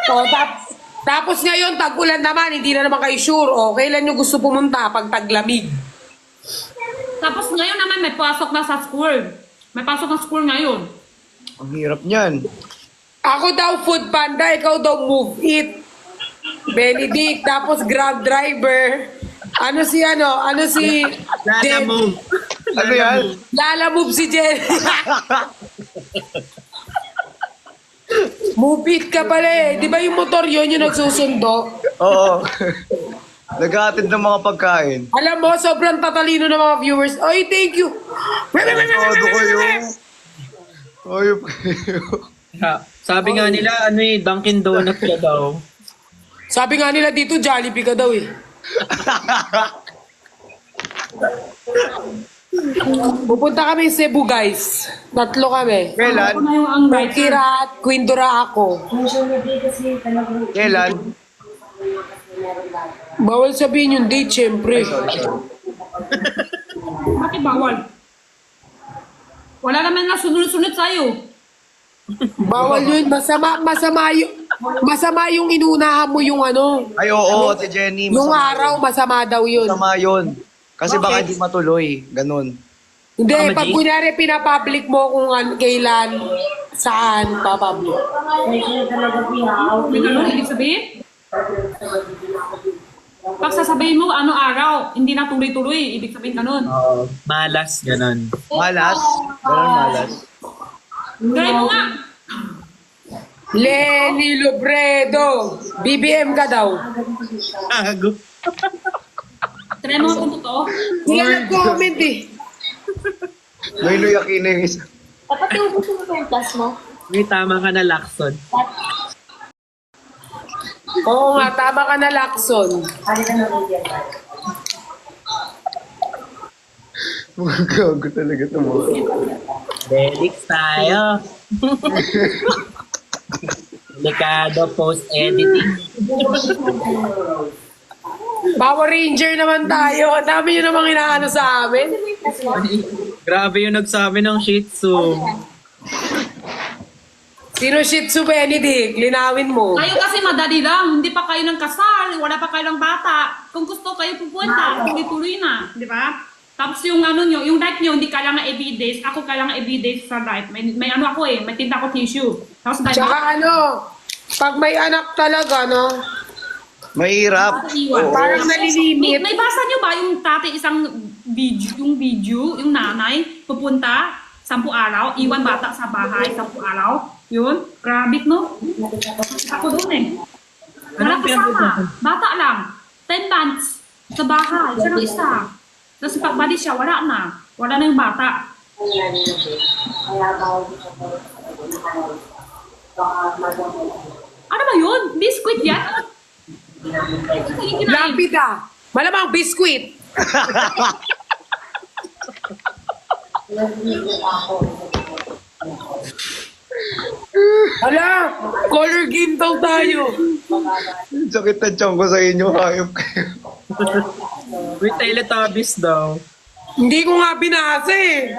O, tapos ngayon, tag-ulan naman, hindi na naman kayo sure. O, kailan nyo gusto pumunta pag taglamig? Tapos ngayon naman may pasok na sa school. May pasok na school ngayon. Ang hirap niyan. Ako daw food panda, ikaw daw move it. Benedict, tapos grab driver. Ano si Lala move. Ano yan? Lala move si Jen. Move it ka pala eh. Di ba yung motor yun yung nagsusundo? Oo. Nag-aatid ng mga pagkain. Alam mo, sobrang tatalino ng mga viewers. Oy, thank you. Todo kayo. Ayop kayo. Sabi nga nila, ano eh, Dunkin Donuts ka daw. Sabi nga nila dito, Jollibee ka daw eh. Pupunta kami sa Cebu, guys. 3 kami. Kailan? Ako na yung ang right. Kira at Quindura ako. Kailan? Bawal sabihin yung date, syempre. Bakit bawal? Wala naman na sunod-sunod sa'yo. Bawal yun. Masama yung inunahan mo yung ano. Ay, oo, Ate Jenny. Yung masama araw, yun. masama daw yun. Masama yun. Kasi baka Bakit? di matuloy. Ganun. Hindi, Baka pag madi- kunyari pinapublic mo kung kailan, saan, papublic. May ganun, ibig sabihin? Pag sasabihin mo, ano araw, hindi na tuloy-tuloy, ibig sabihin ganun. Malas, ganon. Malas. Ganun malas. Try mo nga. Lenny Lobredo, BBM ka daw. Ago. Try mo nga kung totoo. Sila nag-comment eh. May luyakin na yung isa. Dapat yung gusto mo yung class mo. May tama ka na, Lacson. Oo nga, tama ka na, Lacson. Mga gago talaga ito mo. Delix tayo. Delikado post-editing. Power Ranger naman tayo. Ang dami nyo namang inaano sa amin. Grabe yung nagsabi ng Shih Tzu. Sino Shih Tzu Benedict? Linawin mo. Kayo kasi madali lang, hindi pa kayo ng kasal, wala pa kayo ng bata. Kung gusto kayo pupunta, tuloy-tuloy na, di ba? Tapos yung ano nyo, yung life nyo, hindi kailangan every days. Ako kailangan every days sa life. May ano ako eh, may tinda ko tissue. Tapos dahil Tsaka ano, pag may anak talaga, no? Mahirap. iwan. Parang nalilimit. May basa nyo ba yung dati isang video, yung nanay, pupunta, 10 araw, iwan bata sa bahay, 10 araw. Yun, grabe no? Ako doon eh. Wala kasama, bata lang. 10 months sa bahay, siya lang isa. Tapos pagbalik siya, wala na. Wala na yung bata. Ano ba yun? Biscuit yan? Lapida. Malamang biskuit. Hala, color game daw tayo. Sakit na tiyan ko sa inyo. Hayop kayo. May Teletubbies daw. Hindi ko nga binasa eh.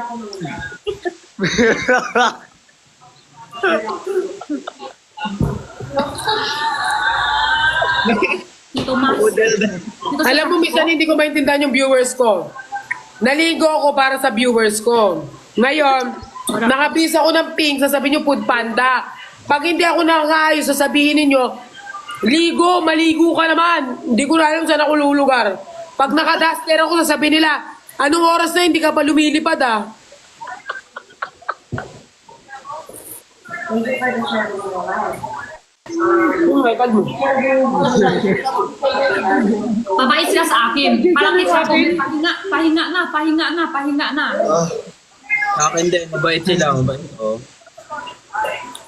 Ito mas. Alam mo, minsan hindi ko maintindihan yung viewers ko. Naligo ako para sa viewers ko. Ngayon, nakabisa ako ng pink, sasabihin nyo food panda. Pag hindi ako nakakaayos, sasabihin ninyo, ligo, maligo ka naman. Hindi ko na alam saan ako lulugar. Pag nakaduster ako, sasabihin nila, anong oras na hindi ka pa lumilipad ah? Oh my God mo. Babait sila sa akin. Parang nagsasabi, pahinga na. Akin din, mabait sila. Mabait. Oh.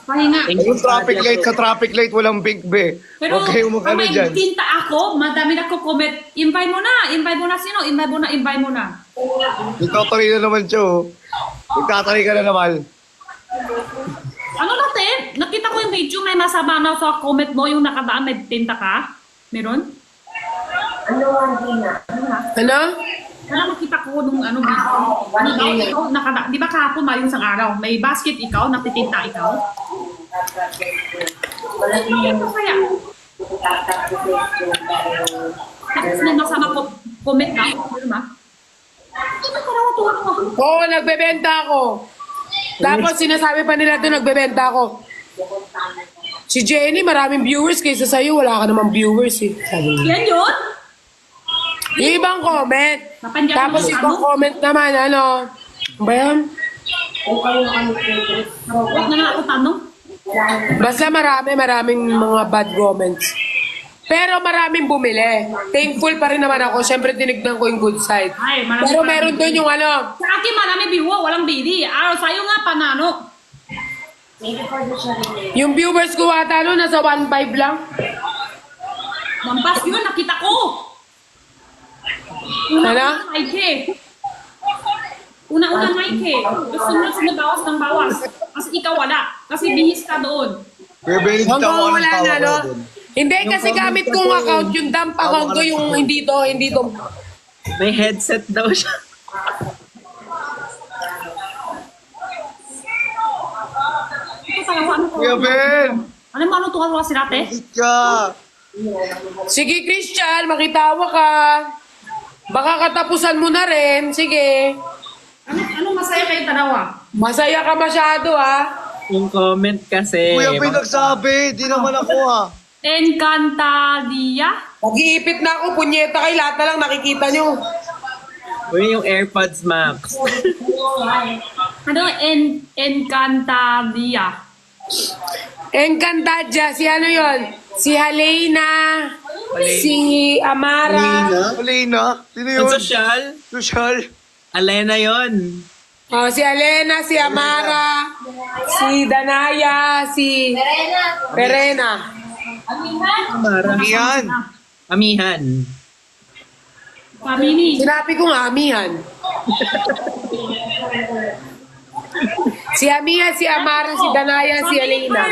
Pahinga. Yung traffic light sa traffic light, walang big be. Pero Huwag kayong pag mag-ano may dyan. tinta ako, madami na ko comment. Invite mo na sino? Invite mo na. Nagtataray na naman siya, oh. Nagtataray ka na naman. Ano natin? Nakita ko yung video, may masama na sa comment mo, yung nakadaan may tinta ka? Meron? Ano? Wala makita ko nung ano video. Ano daw, ikaw, di ba kahapon ba yung isang araw? May basket ikaw, natitinta ikaw? Ano kaya? Tapos may masama ko, comment na ako, di ba? Ito karawa tuwa ko. Oo, nagbebenta ako. Tapos sinasabi pa nila doon, nagbebenta ako. Si Jenny, maraming viewers kaysa sa'yo. Wala ka namang viewers eh. Sabi niya. Yan yun? Yung ibang comment. Napandyan Tapos mo, ibang ano? comment naman, ano? Ano ba yan? Huwag na nga ako tanong. Basta maraming mga bad comments. Pero maraming bumili. Thankful pa rin naman ako. Siyempre, tinignan ko yung good side. Ay, marami Pero pa. meron doon yung ano, Sa akin marami viewer, walang bidi. Sa'yo nga panano. yung viewers ko ata no, nasa 1.5 lang. Mampas yun, nakita ko. Ano? Una-una 9K. Una-una 9K. Sunod-sunod bawas ng bawas. Kasi ikaw wala. Kasi bihis ka doon. Kuya Benny, Hanggang tawa wala ng tawa na, no? ko dun. Hindi, kasi gamit kong account, yung dump account ko, yung hindi to. May headset daw siya. Ito tayo, ano to? Kuya Ben! Ano mo, ano tuwa si Rate? Bakit ka? Sige, Christian, makitawa ka. Baka katapusan mo na rin. Sige. Ano masaya kayo dalawa? Masaya ka masyado, ha? Yung comment kasi. Kuya Ben nagsabi, di naman ako ha. Encantadia? Mag-iipit na ako, punyeta kay lahat na lang nakikita nyo. Uy, yung AirPods Max. Ano? Encantadia. Encantadia, si ano yon? Si Helena, si Amara, Alina? Sino yun? Yung social, Social? Alena yon. si Helena, si Amara, si Danaya, si Perena. Mara. Yan. Amihan. Pamini. Sinabi ko nga, Amihan. Si Amihan, si Amara, si Danaya, si Helena.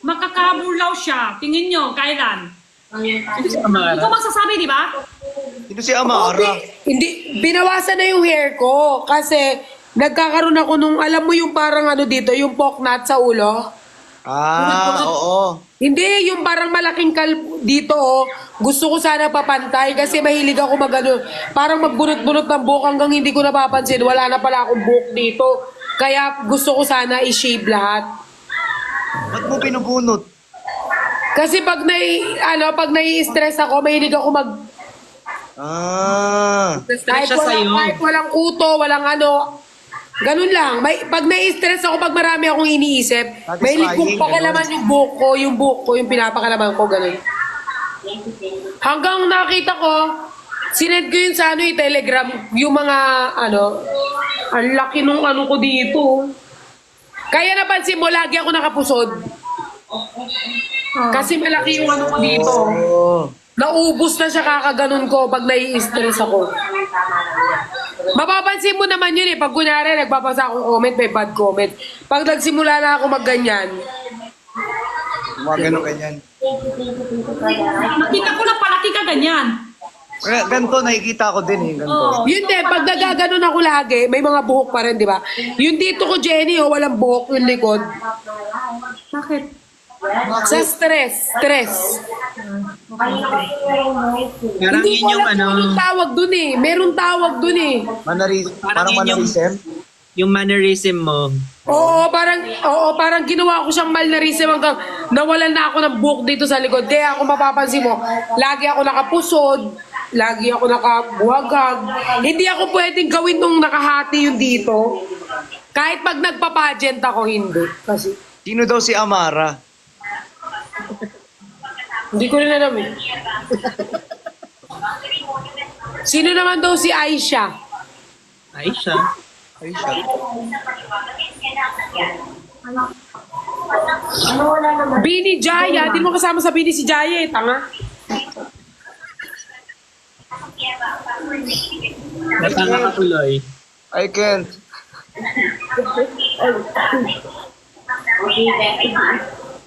Makakabulaw siya. Tingin nyo, kailan? Amara. Ikaw magsasabi, di ba? Sino si Amara? Hindi, binawasan na yung hair ko kasi nagkakaroon ako nung, alam mo yung parang ano dito, yung poknat sa ulo. Oo. Hindi, yung parang malaking dito, oh. Gusto ko sana papantay kasi mahilig ako magano, parang magbunot-bunot ng buhok hanggang hindi ko napapansin. Wala na pala akong buhok dito. Kaya gusto ko sana i-shave lahat. Ba't mo binubunot? Kasi pag nai-stress ako, mahilig ako Stress siya sa'yo. kahit walang kuto, walang ano, ganun lang. Pag nai-stress ako, pag marami akong iniisip, Satisfying, mahilig kong pakalaman yung buhok ko, yung pinapakalaman ko, ganun. Hanggang nakita ko, sinend ko yun sa Telegram, yung mga, ang laki nung ano ko dito. Kaya napansin mo, lagi ako nakapusod. Kasi malaki yung ano ko dito. Oo. Naubos na siya kakaganon ko pag nai-stress ako. Mapapansin mo naman yun pag kunyari nagbabasa akong comment, may bad comment. Pag nagsimula na ako magganyan, Mga ganyan. Nakita ko na palaki ka ganyan. Kaya ganito, nakikita ko din eh. Ganito. yun din, pag nagaganon ako lagi, may mga buhok pa rin, di ba? Yung dito ko, Jenny, walang buhok yung likod. Bakit? Sa stress. Parang Hindi yun ko yung alam kung anong tawag dun eh. Meron tawag dun eh. Parang yun yung- mannerism? Yung mannerism mo. Oo, parang ginawa ko siyang malnarism hanggang nawalan na ako ng buhok dito sa likod. Kaya ako mapapansin mo, lagi ako nakapusod, lagi ako nakabuhagag. Hindi ako pwedeng gawin nung nakahati yung dito. Kahit pag nagpa-pageant ako, hindi. Kasi, Sino daw si Amara? hindi ko rin alam eh. Sino naman daw si Aisha? Aisha. Ay, siya. Bini Jaya. Di mo kasama sa Bini si Jaya eh, tanga. Natanga ka tuloy. I can't.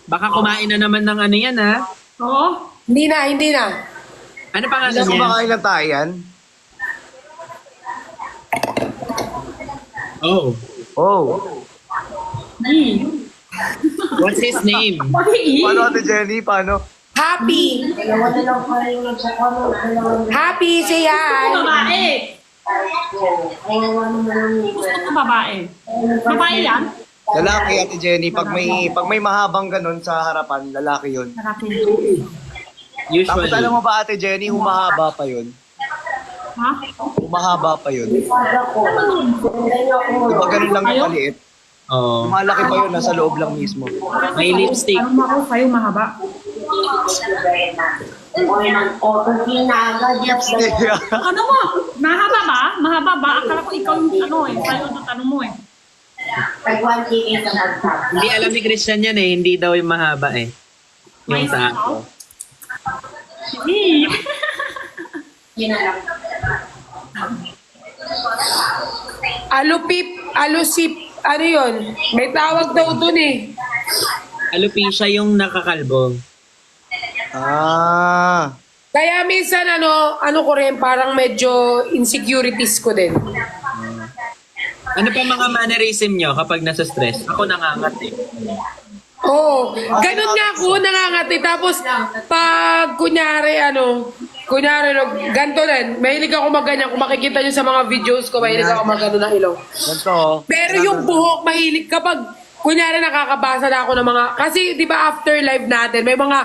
Baka kumain na naman ng ano yan, ha? Oo. Hindi na. Ano pangalan Hindi niya? kumakain ng tayan? Oh. Oh. What's his name? Pati Paano Ate Jenny? Paano? Happy. Happy, say hi. babae. Gusto ko babae. Babae yan? Lalaki Ate Jenny. Pag may mahabang ganun sa harapan, lalaki yun. Lalaki. Tapos Usually. alam mo ba Ate Jenny, humahaba pa yun. Ha? Humahaba pa yun. Di ba ganun lang yung maliit? Oo. Malaki pa yun, nasa loob lang mismo. May lipstick. Anong ako sa'yo mahaba? Ano mo? Mahaba ba? Mahaba ba? Akala ko ikaw yung sa'yo yung tanong mo eh. Hindi alam ni Christian yan eh. Hindi daw yung mahaba eh. Yung May sa ikaw? ako. Alusip, ano yun? May tawag daw dun eh. Alopecia yung nakakalbo. Ah. Kaya minsan ano ko rin, parang medyo insecurities ko din. Ano pa mga mannerism nyo kapag nasa stress? Ako nangangat eh. Oo. Ganun nga ako, nangangati. Tapos, pag kunyari, ganito rin. Mahilig ako magganyan. Kung makikita nyo sa mga videos ko, mahilig ako magano ng ilong. Ganito. Pero yung buhok, mahilig kapag, kunyari nakakabasa na ako ng mga, kasi di ba after live natin, may mga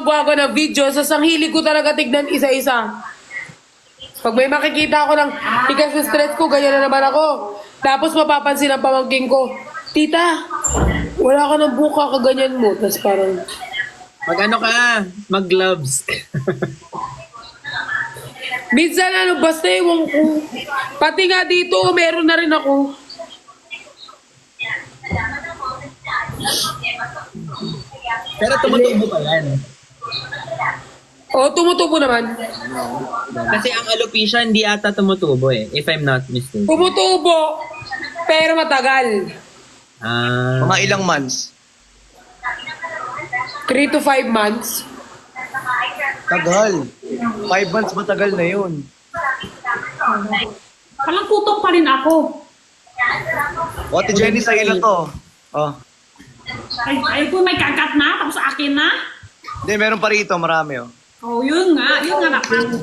gwago na videos, sa ang hilig ko talaga tignan isa-isa. Pag may makikita ako ng ikas sa stress ko, ganyan na naman ako. Tapos mapapansin ang pamangking ko, Tita, wala ka ng buka, kaganyan mo. Tapos parang, Mag ano ka? Mag gloves. minsan basta ewan ko. Pati nga dito, meron na rin ako. Pero tumutubo pa yan. O, tumutubo naman. Kasi ang alopecia hindi ata tumutubo eh. If I'm not mistaken. Tumutubo, pero matagal. Ah. Mga ilang months. 3 to 5 months. Tagal. 5 months matagal na yun. Palang kutok pa rin ako. O Ate Jenny, sa'yo na to. Oh. Ay kung may kagat na, tapos akin na. Hindi, meron pa rito, marami oh. Oh, yun nga dapat.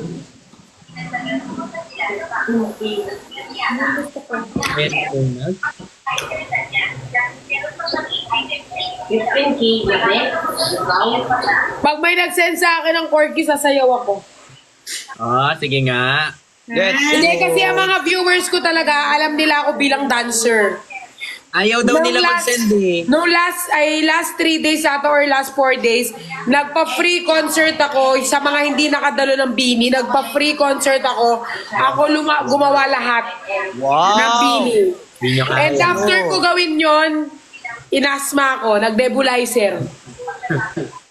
Pag may nag-send sa akin ng corgi, sasayaw ako. Ah, sige nga. Let's Hindi, kasi ang mga viewers ko talaga, alam nila ako bilang dancer. Ayaw daw nila mag-send eh. Nung last 3 days ata or last 4 days, nagpa-free concert ako sa mga hindi nakadalo ng Bini. Nagpa-free concert ako. Ako gumawa lahat ng Wow! Bini. Hindi nyo kaya. And after ko gawin yon, inasma ako, nag-nebulizer.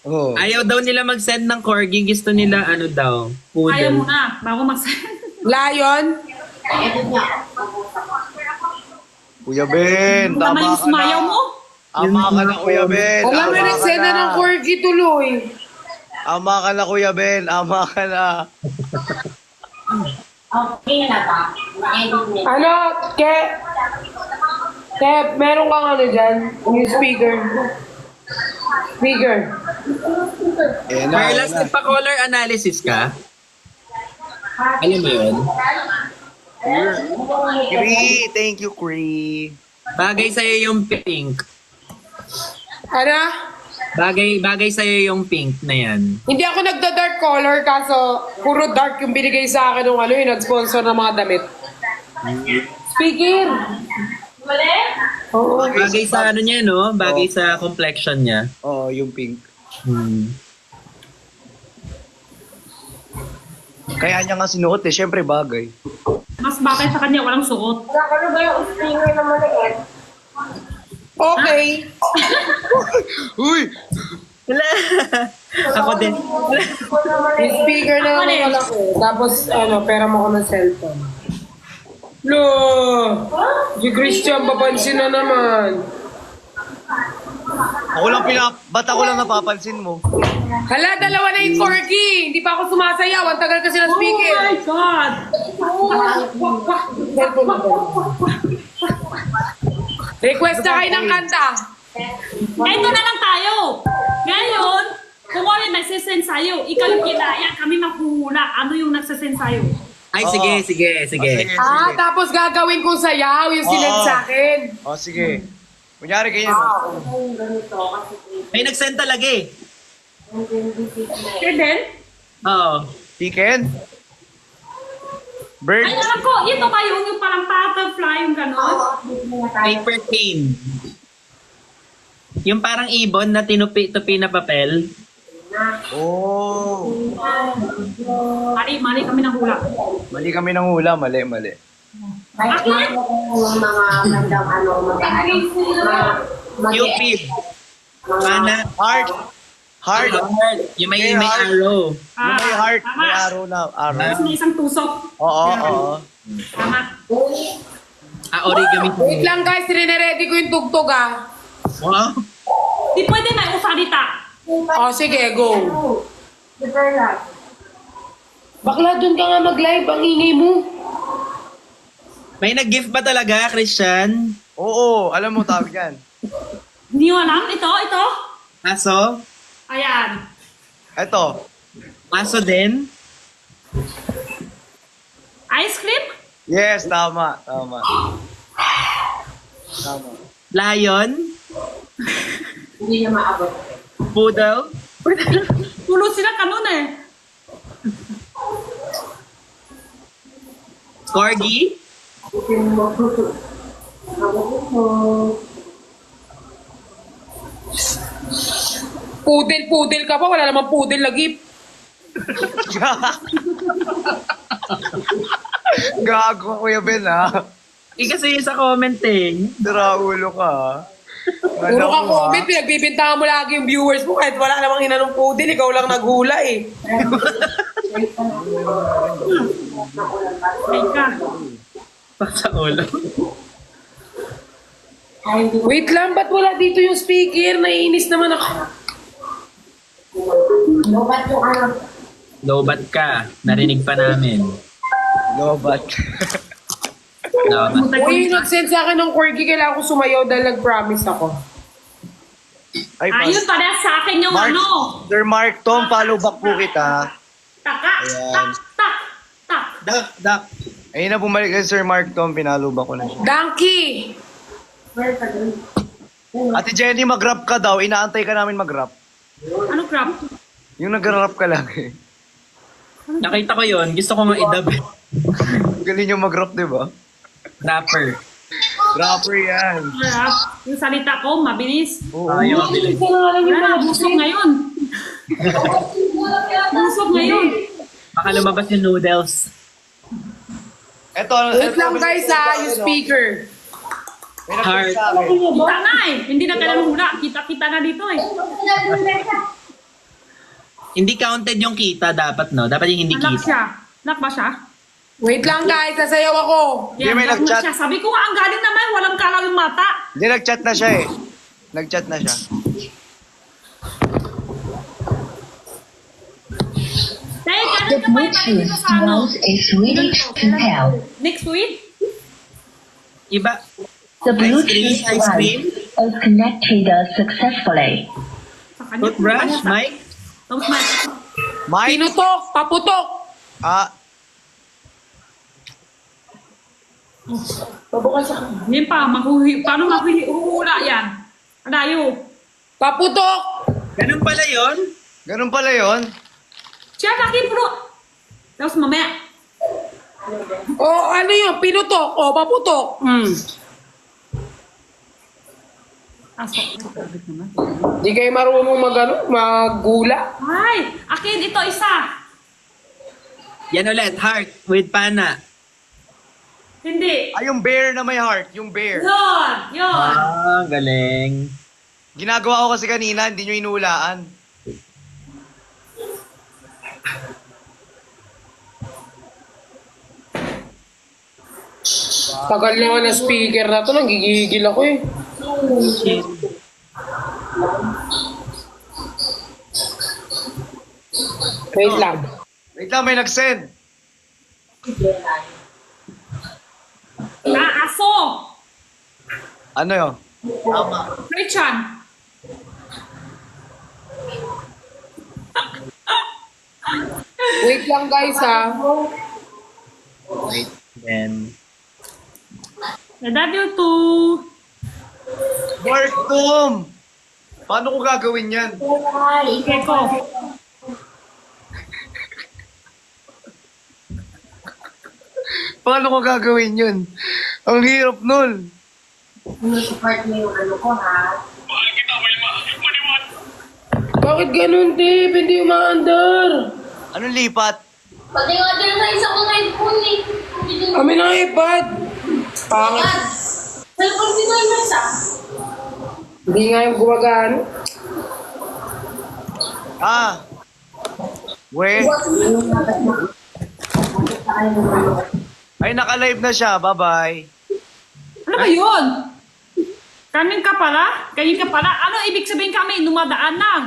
Oh. Ayaw daw nila mag-send ng corgi. Gusto nila ano daw. Ayaw mo Poodle. na, bago Lion, Kuya Ben, Tama tama yung ka smayaw na. mo. Ama ka na, Kuya Ben. alam mo Ama ka nagsend na ng corgi tuloy. Ama ka na, Kuya Ben. Ama ka na. Ano, Kev, meron kang ano dyan? Yung speaker. Speaker. Ayan na, Carlos, ayan na. nagpa-color analysis ka? Alam mo yun? Cree, thank you, Cree. Bagay sa'yo yung pink. Ano? Bagay sa'yo yung pink na yan. Hindi ako nagda-dark color kaso puro dark yung binigay sa akin ng yung nag-sponsor ng mga damit. Speaker. Oo. Bagay sa ano niya, no? Bagay sa complexion niya. Oo, yung pink. Kaya niya nga sinuot eh. Siyempre bagay. Mas bakit sa kanya walang suot. Okay. Uy! Wala. Ako din. Yung speaker na naman wala ko. Tapos pera mo ko ng cellphone. No! Si Christian, papansin na naman. Ba't ako lang napapansin mo? Hala, dalawa na yung corgi. Hindi pa ako sumasayaw. Ang tagal kasi ng speaker. Oh my God! Cellphone na ba? Request na kayo ng kanta. Ito na lang tayo. Ngayon, kung ano yung nagsisend sa'yo, ikaw yung kinaya, kami mahuhula. Ano yung nagsisend sa'yo? Ay, Oo. sige. Ah, tapos gagawin kong sayaw yung sinend Oo. sa akin. O, sige. Kunyari ganyan. May nag-send talaga eh. And then, Oo. Chicken? Bird? ay alam ko, ito ba yung parang butterfly, yung gano'n? Paper cane. Yung parang ibon na tinupi-tupi na papel. Oh. Mali kami ng hula. Mali kami ng hula. Mali. Bakit? Yung mga bandang Cupid. Mana? Heart. Heart. Heart. Yung may May heart. arrow. Yung may heart. Tama. May arrow na. Arrow. Tapos may isang tusok. Oo. Tama. Origami. Wait lang guys, rineready ko yung tugtog ah. Wow. Di pwede may usalita. O sige, go. Bakla, dun ka nga mag-live, ang ingay mo. May nag-gift ba talaga, Christian? Oo. Alam mo, tawag yan. Hindi mo alam? Ito? Aso? Ayan. Eto. Aso din? Ice cream? Yes, tama. Lion? Hindi niya maabot. Poodle? Pulo sila kanon eh. Corgi? Pudel ka pa, wala namang pudel lagi. Gago, Kuya Ben, ha? Kasi sa comment eh. Sira ulo ka, ha? Puro ka comment, pinagbibintangan mo lagi yung viewers mo kahit wala namang inanong pudel, ikaw lang naghula eh. Ay ka. Pa sa ulo. Wait lang, ba't wala dito yung speaker? Naiinis naman ako. Lobat yung ano. Lobat ka. Narinig pa namin. Lobat. Lobat. Uy, yung nag-send sa akin ng corgi, kailangan ko sumayaw dahil nag-promise ako. Ay, Ayun pala sa akin yung Mark, ano. Sir Mark Tom, follow back po kita. Taka. Ayan. Tak. Dak. Ayun na bumalik kay Sir Mark Tom, pinalo ba ko na siya. Donkey! Ate Jenny, mag-rap ka daw. Inaantay ka namin mag-rap. Ano crap? Yung nag-rap ka lagi. Nakita ko yon. Gusto ko nga idab. Galing yung mag-rap, di ba? Rapper. Rapper yan. Crap. Yung salita ko, mabilis. Oo. Ayaw mabilis. Wala, busog ngayon. Busog ngayon. Baka lumabas yung noodles. Eto, Wait lang guys ha, yung speaker. May nag-post sa akin. Kita na eh. Hindi na kailangan hula. Kita na dito eh. Hindi counted yung kita dapat, no? Dapat yung hindi Lock kita. siya. Lock ba siya? Wait lang guys, sasayaw ako. Hindi, Yan, may lock na nag-chat. siya. Sabi ko nga, ang galing naman. Walang kalaw yung mata. Hindi, nag-chat na siya eh. Nag-chat na siya. Dahil galing ka pa yung dito sa ano. is ready to pair. Next week? Iba. The Ice Bluetooth cream? device is connected successfully. Sa kanya. Toothbrush, Mike? Tapos Mike. Mike? Pinutok, paputok. Ah, Pabukas ako. Yan pa. Paano mahuhula yan? Adayo. Paputok! Ganun pala yon. ganun pala yon. Siya laki bro. Tapos mamaya. O ano yun, pinutok, o paputok. Aso. Di kayo marunong maggula. Ay, akin ito isa. Yan ulit, heart with pana. Hindi. Ay, yung bear na may heart. Yung bear. Yun. Galing. Ginagawa ko kasi kanina, hindi nyo inuulaan. Tagal naman na speaker na to, nanggigigil ako eh. Wait lang. Wait lang, may nag-send. Aso. Ano yun? Christian. Wait lang guys ha. Wait, then... I love you too. Mark Tom! Paano ko gagawin yan? Keko. Paano ko gagawin yun? Ang hirap nun. Support mo yung ano ko, ha? Bakit ganun, Tip? Hindi umaandar. Anong lipat? Pati nga din na isa kong iPhone, eh. Kami ng iPad. Pangit. Cellphone din na yung isa. Hindi nga yung gumagano. Ah! We? Ay, naka-live na siya. Bye-bye. Ano ba yun? Kanin ka pala? Kanin ka pala? Ano ibig sabihin kami? Numadaan lang.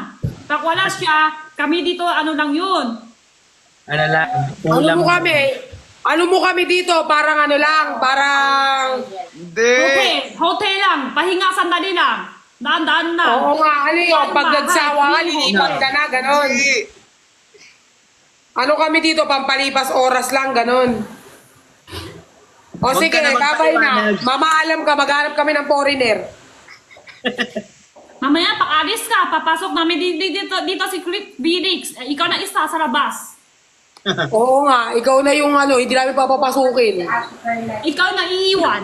Pag wala siya, kami dito, ano lang yun? Ano lang, Ano ulam. mo kami? Ano mo kami dito? Parang ano lang, parang... Hindi! Hotel lang. Pahinga sandali lang. Daan-daan lang. Oo nga, ano yun? Pag nagsawa ka, lilipat ka na, ganon. Hindi! Ano kami dito? Pampalipas oras lang, ganon. O Huwag sige, ka na babay na. magpaliwanag. Mamaalam ka, maghanap kami ng foreigner. Mamaya, pag alis ka, papasok namin dito si Felix. Ikaw na isa sa labas. Oo nga, ikaw na yung ano, hindi namin papapasukin. Ikaw na iiwan.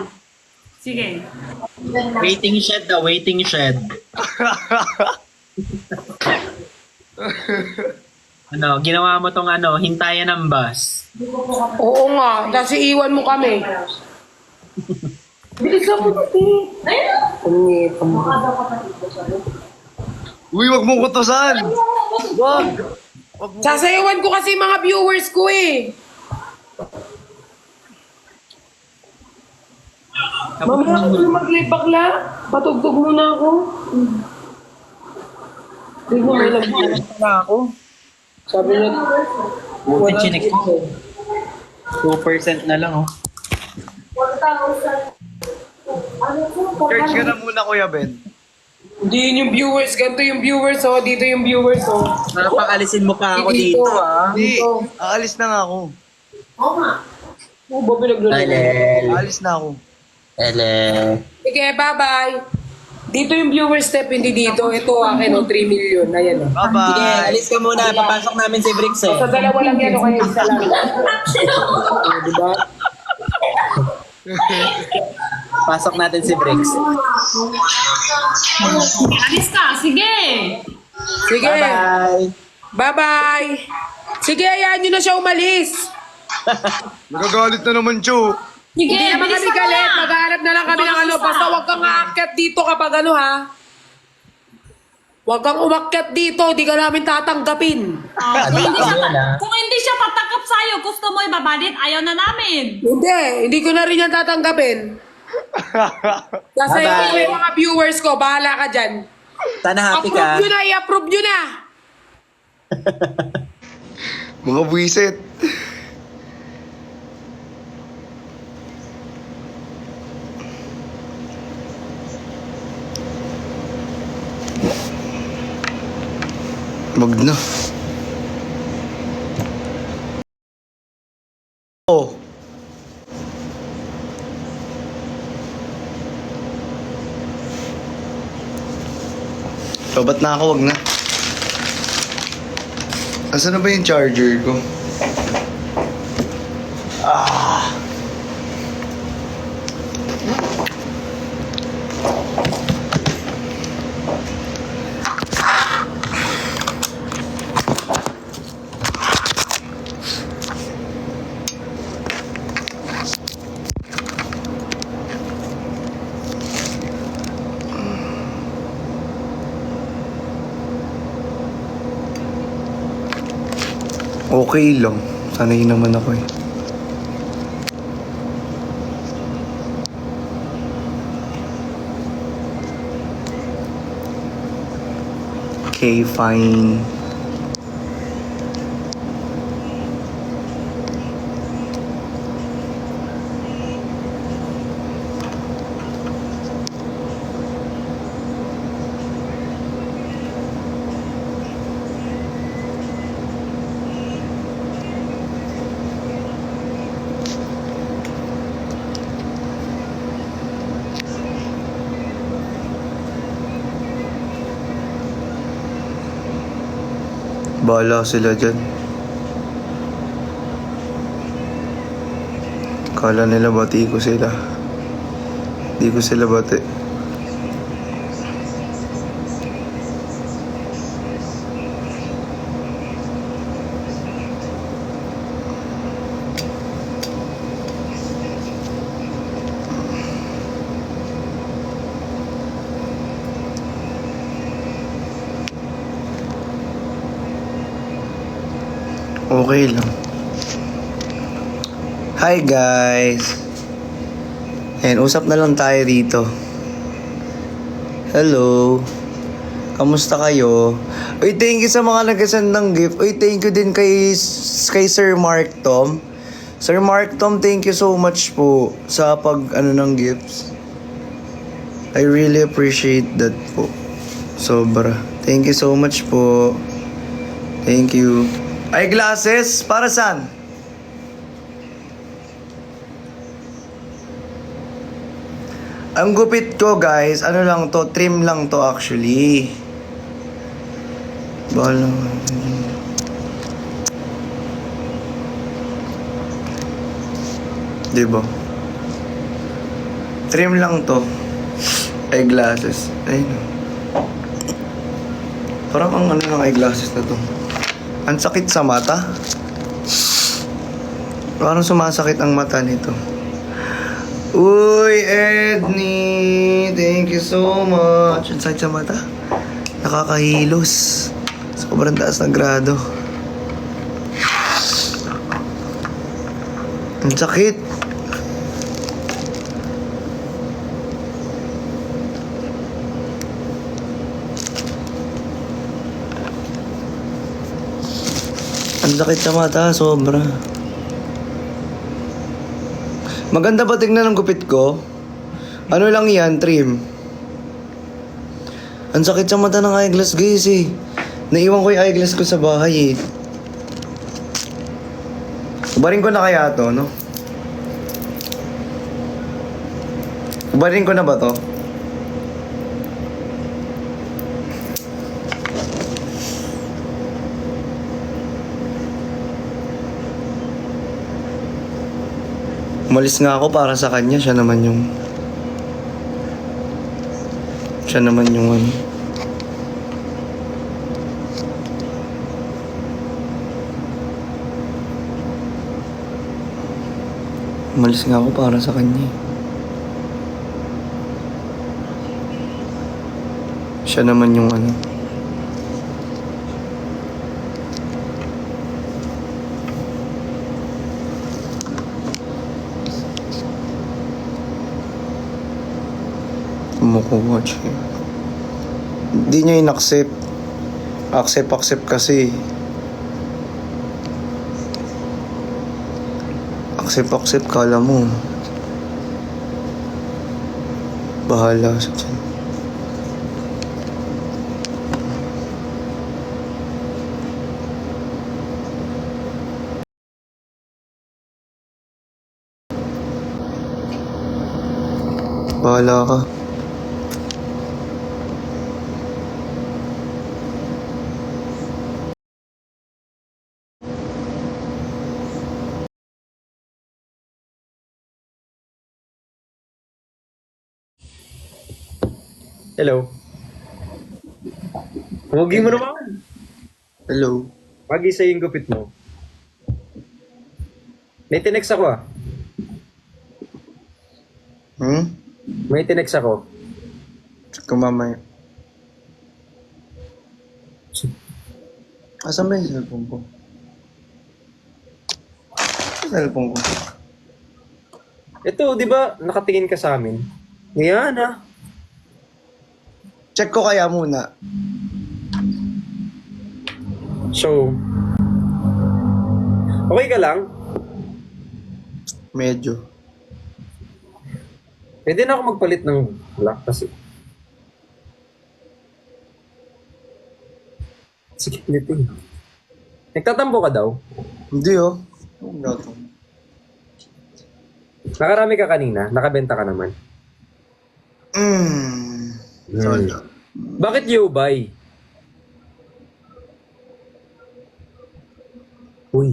Sige. Waiting shed daw, waiting shed. Ano, ginawa mo tong ano, hintayan ng bus. Oo nga, kasi iwan mo kami. Bilisan mo natin. Ayun. Uy, wag mong kutusan! Wag! Wag mo. Sasayawan ko kasi mga viewers ko eh. Mamaya ako na mag-live bakla. Patugtog muna ako. Hindi mo may nag-live na ako. Sabi niya, Buti chinik ko. 2% na lang, oh. Search ka na muna, Kuya Ben. hindi yun yung viewers. Ganito yung viewers oh. Dito yung viewers oh. Napakalisin mo pa ako Dito. dito, ah. Hindi, Dito. aalis na nga ako. Oo nga. Oh, ba pinaglalagay? Aalis na ako. Sige, bye-bye. Dito yung viewers step, hindi dito. Ito akin oh, 3 million. Ayan oh. Bye-bye! Sige, alis ka muna. Papasok namin si Bricks, eh. Sa dalawa lang yan o kaya isa lang. Oh, diba? Pasok natin si Bricks. Alis ka. Sige. Sige. Bye-bye. Bye-bye. Sige, hayaan nyo na siya umalis. Nagagalit na naman, Cho. Sige, Hindi naman kami bilisan mo galit. na. Maghanap na lang kami ng ano. Basta huwag kang aakyat dito kapag ano ha. Huwag kang umakyat dito. Di ka namin tatanggapin. Kung hindi siya tatanggap sa'yo, gusto mo ibabalit, ayaw na namin. Hindi ko na rin yan tatanggapin. Kasi Bye-bye. yung mga viewers ko, bahala ka dyan. Sana happy Approve ka. nyo na, i-approve nyo na. Mga buwisit. Wag na. Oh. Ba't na ako? Wag na. Asan na ba yung charger ko? Ah. Okay lang. Sanay naman ako eh. Okay, fine. Bahala sila dyan. Kala nila bati ko sila. Di ko sila bati. Okay lang. Hi guys. And usap na lang tayo dito. Hello. Kamusta kayo? Uy, thank you sa mga nag-send ng gift. Uy, thank you din kay Sir Mark Tom. Sir Mark Tom, thank you so much po sa ng gifts. I really appreciate that po. Sobra. Thank you so much po. Thank you. Eyeglasses? Para saan? Ang gupit ko guys, ano lang to, trim lang to actually. Bahala. Diba? Trim lang to. Eyeglasses. Ayun. Parang ang ng eyeglasses na to. Ang sakit sa mata. Parang sumasakit ang mata nito. Uy, Edney! Thank you so much. Ang sakit sa mata. Nakakahilos. Sobrang taas ng grado. Ang sakit. Ang sakit sa mata, sobra. Maganda ba tignan ng gupit ko? Ano lang yan, trim. Ang sakit sa mata ng eyeglass guys eh. Naiwan ko yung eyeglass ko sa bahay eh. Ubarin ko na kaya to, no? Ubarin ko na ba to? Umalis nga ako para sa kanya. Siya naman yung ano. Umalis nga ako para sa kanya. Siya naman yung ano. Kumukuha siya. Hindi niya in-accept. Accept kasi. Accept, kala mo. Bahala sa dyan. Bahala ka. Hello. Huwagi mo naman. Hello. Wagi sa yung gupit mo. May tinext ako ah. May tinext ako. Check ko mamaya. Asan ba yung cellphone ko? Cellphone ko. Ito, di ba nakatingin ka sa amin? Ngayon ah. Check ko kaya muna. So, okay ka lang? Medyo. Pwede na ako magpalit ng black kasi. Sige, nitin. Nagtatampo ka daw? Hindi oh. Wala to. Nakarami ka kanina, nakabenta ka naman. Hmm. Sorry. Bakit you buy? Uy,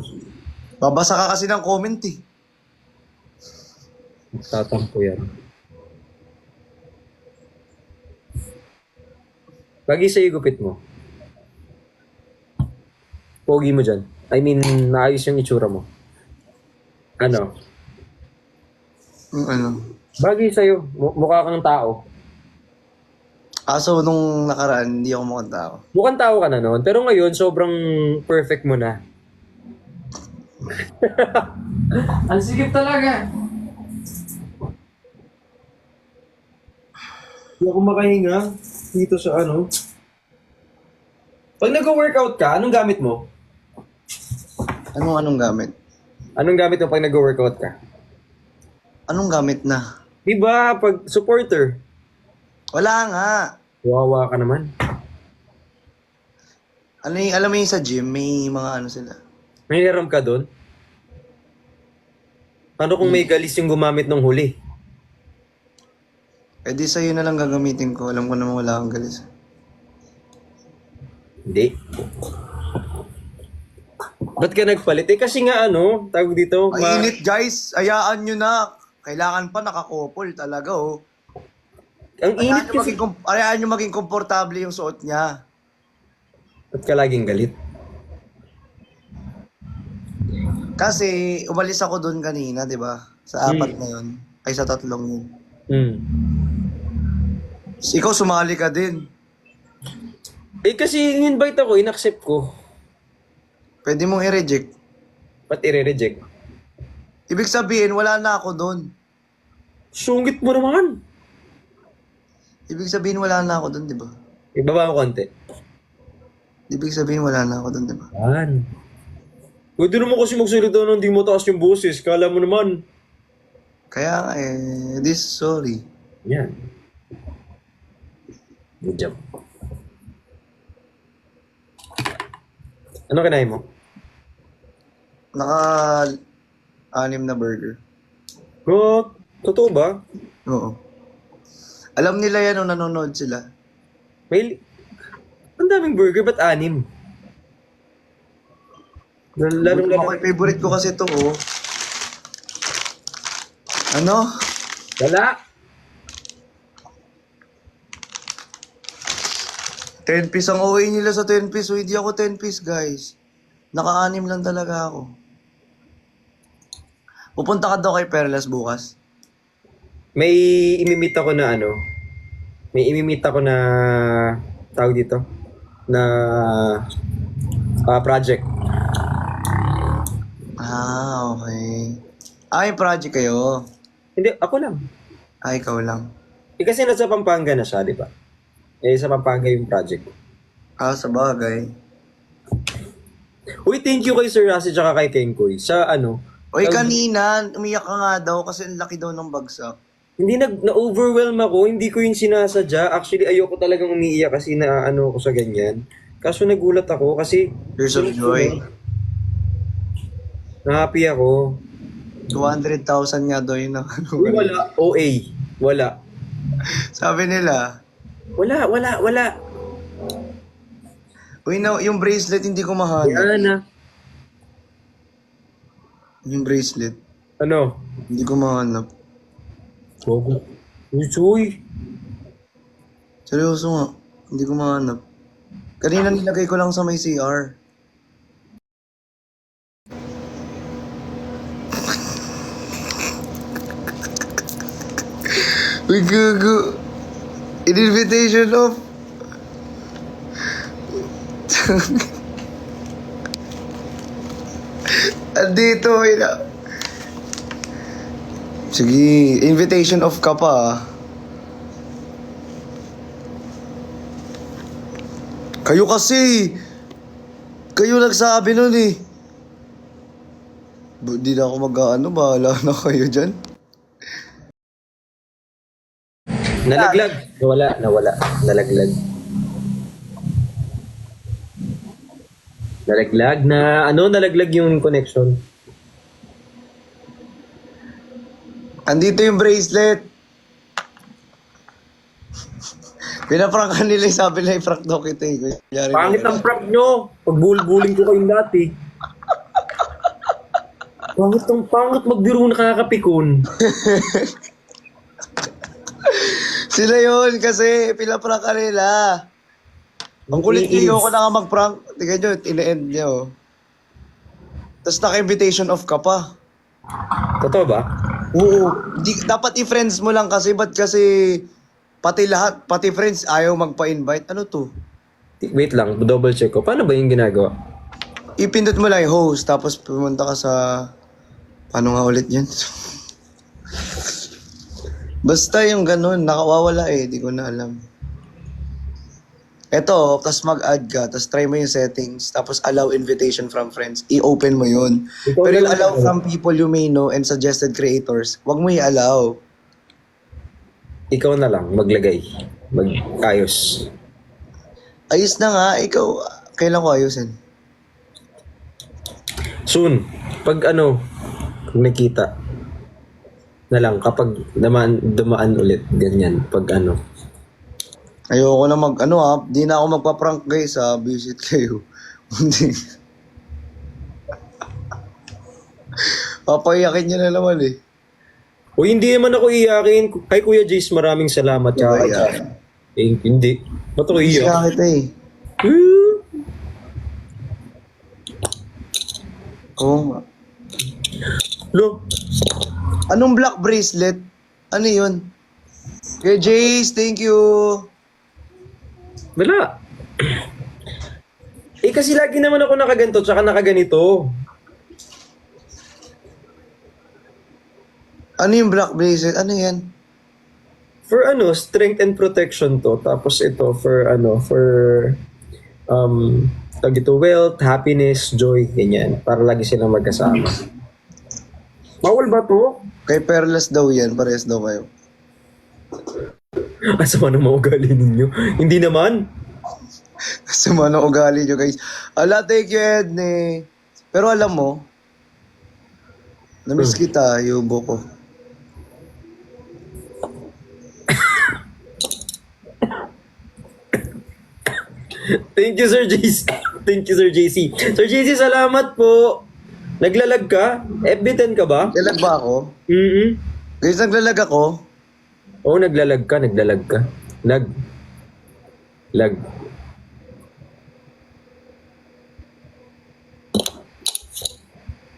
Babasa ka kasi ng comment eh. tatampo yan. Bagay sa'yo gupit mo. Pogi mo dyan. I mean, naayos yung itsura mo. Ano? Yung ano. Bagay sa'yo. Mukha kang tao. Aso nung nakaraan, hindi ako mukhang tao. Mukhang tao ka na noon. Pero ngayon, sobrang perfect mo na. Ang sigip talaga. Hindi ako makahinga dito sa ano. Pag nag-workout ka, anong gamit mo? Anong gamit? Anong gamit mo pag nag-workout ka? Anong gamit na? Diba, pag supporter, Wala nga. wawa ka naman. Ano yung, alam mo yung sa gym, may mga ano sila. May hiram ka doon? Ano kung may galis yung gumamit ng huli? Eh di sa'yo na lang gagamitin ko. Alam ko naman wala kang galis. Hindi. Ba't ka nagpalit? Eh kasi nga ano, tawag dito, Mainit guys, ayaan nyo na. Kailangan pa nakakopol talaga oh. ang init kasi. Ayaan nyo maging komportable yung suot niya. Ba't ka laging galit? Kasi umalis ako doon kanina, di ba? Sa 4 na yun. Ay sa 3 yun. Hmm. Ikaw sumali ka din. Eh kasi in-invite ako, in-accept ko. Pwede mong i-reject. Ba't i-reject? Ibig sabihin, wala na ako doon. Sungit mo naman. Ibig sabihin, wala na ako doon, di ba? Ibaba mo konti. Ibig sabihin, wala na ako doon, di ba? Yan. Pwede naman kasi magsalita nang di mo taas yung boses. Kala mo naman. Kaya nga sorry. Yan. Good job. Ano kinain mo? Naka 6 na burger. Oh, totoo ba? Oo. Alam nila yan nung nanonood sila. May... Ang daming burger, ba't 6? Lalong-lalong... Favorite ko kasi ito, oh. Ano? Wala. 10 piece ang OA nila sa 10 piece. So, hindi ako 10 piece, guys. Naka-6 lang talaga ako. Pupunta ka daw kay Perlas bukas. May imimit ako na ano. May imimit ako na... Tawag dito? Na... project. Ah, okay. May project kayo. Hindi, ako lang. Ikaw lang. Eh kasi nasa Pampanga na siya, di ba? Eh, sa Pampanga yung project. Sa bagay. Uy, thank you kay Sir Rasi tsaka kay Kenkoy. Sa ano... Oy, kanina, umiyak ka nga daw kasi ang laki daw ng bagsak. Hindi na-overwhelm ako, hindi ko yung sinasadya. Actually, ayoko talagang umiiyak kasi na ano ako sa ganyan. Kaso nagulat ako kasi... Tears of joy. Na-happy ako. 200,000 nga daw yun. Uy, wala. OA. Wala. Sabi nila. Wala. Uy, yung bracelet hindi ko mahanap. Yan na. Yung bracelet. Ano? Hindi ko mahanap. Bogo. Uy. Seryoso nga. Hindi ko mahanap. Kanina nilagay ko lang sa may CR. Uy, gago. In invitation of... Andito, Sige, invitation of ka pa ah. Kayo kasi. Kayo nagsabi nun eh. Di na ako mag-ano, bahala na kayo dyan. Nalaglag. Nawala. Nalaglag. Nalaglag na, nalaglag yung connection. Andito yung bracelet. Pinaprank nila yung sabi na i-prank daw kita eh. Pangit ang prank nyo. Pagbulbuling ko kayong dati. Pangit magbiro nakakapikon. Sila yun kasi pinaprank ka nila. Ang kulit niyo ko na nga mag-prank. Tingnan nyo, ina-end niyo. Tapos naka-invitation off ka pa. Totoo ba? Oo. Dapat i-friends mo lang kasi. Ba't kasi pati lahat, pati friends ayaw magpa-invite? Ano to? Wait lang, double check ko. Paano ba yung ginagawa? Ipindot mo lang yung host. Tapos pumunta ka sa... Paano nga ulit yan? Basta yung ganun, nakawawala eh. Di ko na alam. Eto, tapos mag-add ka, tapos try mo yung settings, tapos allow invitation from friends. I-open mo yun. Ikaw Pero na yung lang allow ako. from people you may know and suggested creators, wag mo i-allow. Ikaw na lang, maglagay. Mag-ayos. Ayos na nga, ikaw, kailan ko ayusin? Soon. Pag kung nakita na lang, kapag dumaan ulit, ganyan, pag Ayoko na di na ako magpa-prank guys visit kayo. Hindi. Papayakin niya na naman eh. O hindi naman ako iyakin. Kay Kuya Jace, maraming salamat. Diba, Kay yeah. hindi. Ba't ako iyak? Siya kita eh. Oo nga. Lo, Anong black bracelet? Ano yun? Kay Jace, thank you. wala. Kasi lagi naman ako nakaganto tsaka nakaganito. Ano yung black bracelet? Ano yan? For strength and protection to. Tapos ito for tawag ito, wealth, happiness, joy, ganyan. Para lagi silang magkasama. Bawal ba to? Kay Perlas daw yan. Parehas daw kayo. Asama ng mga ugali ninyo. Hindi naman. Sama ng ugali nyo guys. Ala, take you Edne. Pero alam mo, namiss kita, yubo ko. Thank you, Sir JC. Thank you, Sir JC. Sir JC, salamat po. Naglalag ka? FB10 ka ba? Lalag ba ako? Guys, naglalag ako. Oo, naglalag ka. Lag.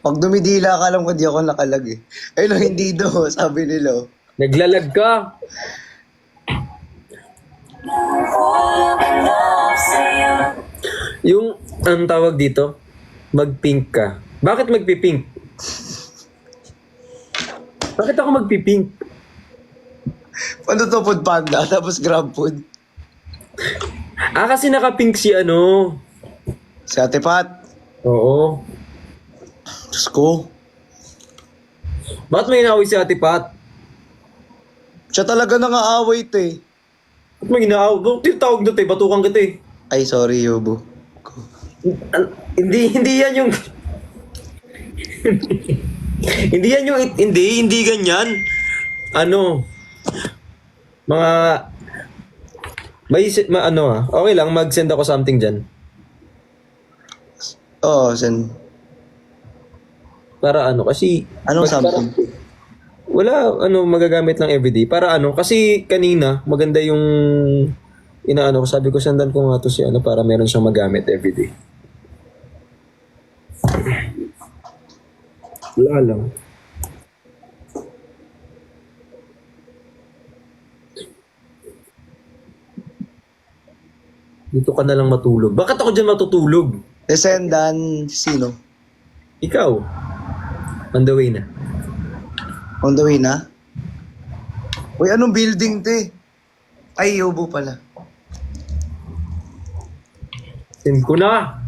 Pag dumidila ka, alam ko di ako nakalag eh. Ay no, hindi daw, sabi nila. Naglalag ka. Yung, ang tawag dito, mag-pink ka. Bakit magpipink? Bakit ako magpipink? Ano to, food panda, tapos grab food. Kasi naka-pink si Si Ate Pat, Oo. Diyos ko. Bakit may inaaway si Ate Pat? Siya talaga nang-aaway ito eh. Ba't may inaaway? Bakit tinatawag na tayo? Batukan kita eh. Ay, sorry, Yobo. Hindi yan yung... hindi ganyan. Mga... okay lang, mag-send ako something dyan. Oo, sen. Para kasi... Anong something? Wala, magagamit lang everyday. Para kasi kanina, maganda yung... ko, sabi ko, sendan ko nga to si para meron siyang magamit everyday. Wala lang. Dito ka na lang matulog. Bakit ako dyan matutulog? Sendan, sino? Ikaw. On the way na. On the way na? Uy, anong building te? Ay, Yobo pala. Send ko na.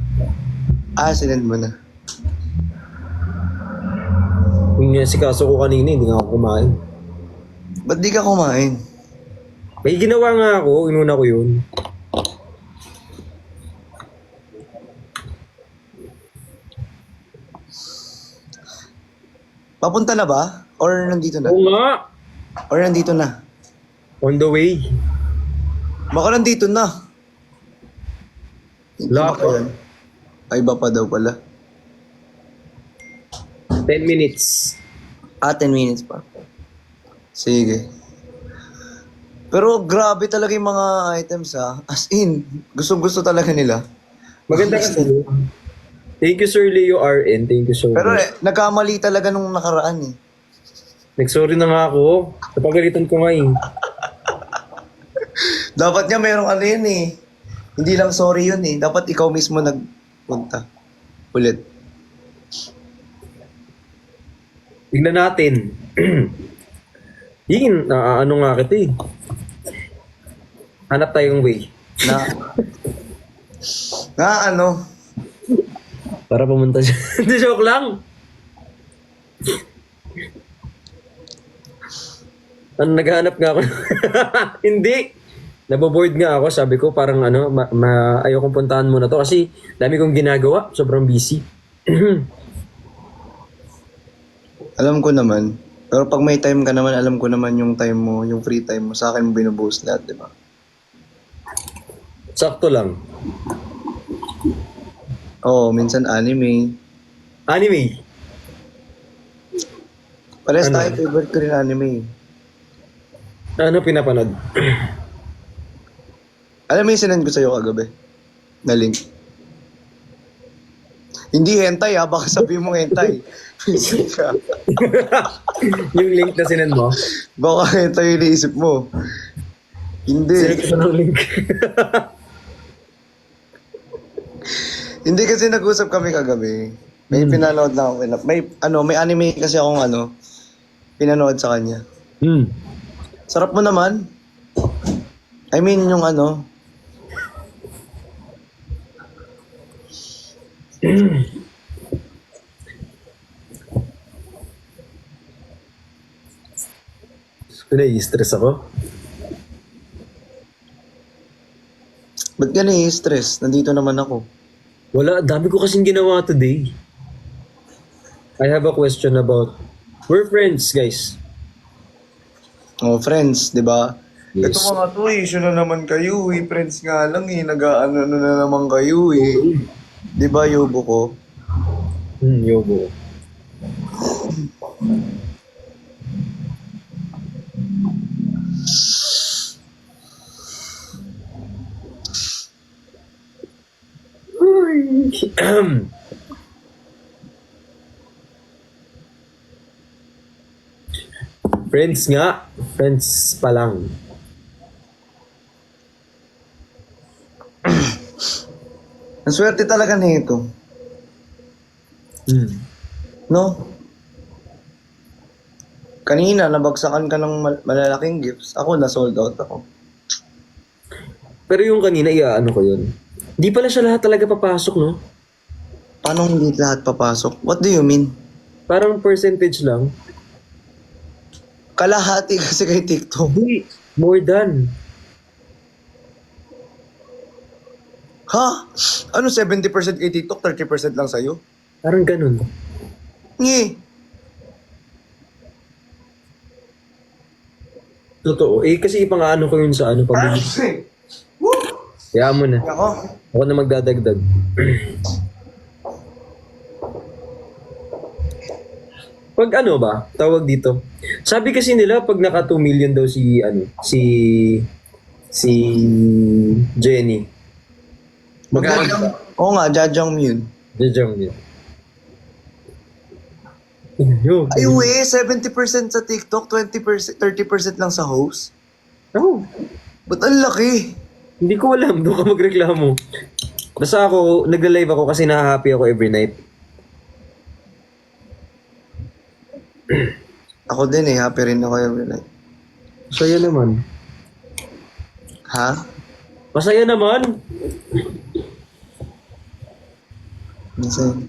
Sinend mo na. Yung sikaso ko kanina, hindi nga ako kumain. Ba't di ka kumain? May ginawa nga ako, inuna ko yun. Papunta na ba? Or nandito na? Oo nga. Or nandito na? On the way. Baka nandito na. Wala Iba pa yan. Ay, iba pa daw pala. 10 minutes. 10 minutes pa. Sige. Pero grabe talaga yung mga items ha. As in, gustong-gusto talaga nila. Maganda kasi. Thank you, Sir Leo RN. Thank you so Pero much. nagkamali talaga nung nakaraan eh. Nag-sorry na nga ako. Napagalitan ko nga eh. Dapat nga merong ano yun eh. Hindi lang sorry yun eh. Dapat ikaw mismo nagpunta. Ulit. Tignan natin. Yun, ano nga kita eh. Hanap tayong way. Na ano? Para pumunta siya. Hindi, joke lang. Ano, naghahanap nga ako. Hindi. Naboboard nga ako. Sabi ko parang ano, ayokong puntahan muna to kasi dami kong ginagawa. Sobrang busy. Alam ko naman. Pero pag may time ka naman, alam ko naman yung time mo, yung free time mo. Sa akin mo binubuhos lahat, di ba? Sakto lang. Oo, minsan anime. Anime. Parehas Ano? tayo, favorite ko rin anime. Ano pinapanood? Alam mo yung sinend ko sa'yo kagabi? Na link. Hindi hentai ha, baka sabihin mo hentai. Yung link na sinend mo? Baka hentai yung naisip mo. Hindi. Sinend ko ng link. Hindi kasi nag-usap kami kagabi. May pinanood lang ako. May anime kasi akong pinanood sa kanya. Sarap mo naman. I mean, yung Nai-stress ako. ba't ka nai-stress? Nandito naman ako. Wala, dami ko kasing ginawa today. I have a question about... We're friends, guys. Oh, friends, di ba? Yes. Ito mga to, issue na naman kayo eh. Friends nga lang eh. Nag-ano na naman kayo eh. Di ba, Yobo ko? Yobo. Friends nga. Friends pa lang. Ang swerte talaga nito. No? Kanina, nabagsakan ka ng malalaking gifts. Ako, na-sold out ako. Pero yung kanina, ano ko yun. Di pala siya lahat talaga papasok, no? Paano hindi lahat papasok? What do you mean? Parang percentage lang. Kalahati kasi kay TikTok. Hindi. More than. Ha? Ano 70% kay TikTok, 30% lang sa'yo? Parang ganun. Nge. Totoo. Kasi ipang-ano ko yun sa pag-ibig. Kaya mo na. Ako? Ako na magdadagdag. Pag ba, tawag dito. Sabi kasi nila pag naka 2 million daw si Jenny. Oo nga, Jajang yun. Jajang yun. Yo. Ay, 70% sa TikTok, 20%, 30% lang sa host? Oh, Ba't ang laki? hindi ko alam. Doon ka magreklamo. Basta ako, nagla-live ako kasi na-happy ako every night. Ako din eh, happy rin ako every night. Masaya naman. Ha? Masaya naman. Minsan.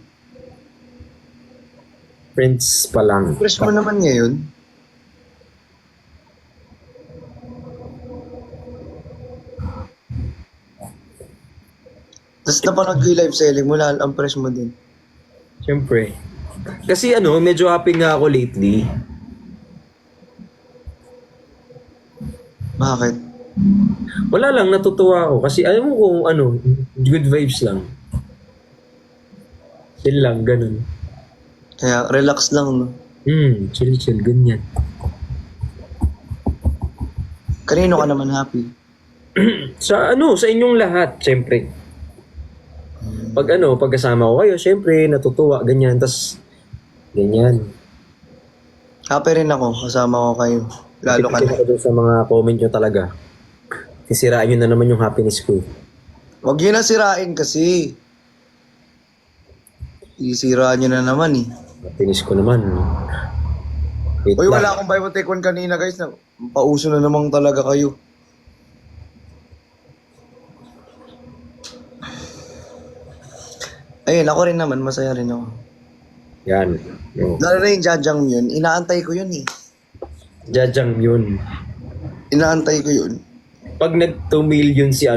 Friends pa lang. Fresh mo naman ngayon. Tapos napanood ko yung live selling mo, ang fresh mo din. Siyempre. Kasi medyo happy nga ako lately. Bakit? Wala lang, natutuwa ako. Kasi alam mo kung good vibes lang. Chill lang, ganun. Kaya relax lang, no? Chill, ganyan. Kanino ka naman happy? Sa inyong lahat, syempre. Pag kasama ko kayo, syempre, natutuwa, ganyan, tas ganyan. Happy rin ako, kasama ko kayo. Lalo ka Titigil na. ako dun sa mga comment nyo talaga. Sisirain nyo na naman yung happiness ko. Huwag yun na sirain kasi. Isiraan nyo na naman eh. Happiness ko naman. Wait Uy, lang. wala akong buy one take one kanina guys. Pauso na naman talaga kayo. Ayun, ako rin naman. Masaya rin ako. Yan. Lalo na yung jajang yun. Inaantay ko yun eh. Jajang yun. Inaantay ko yun. Pag nag 2 million si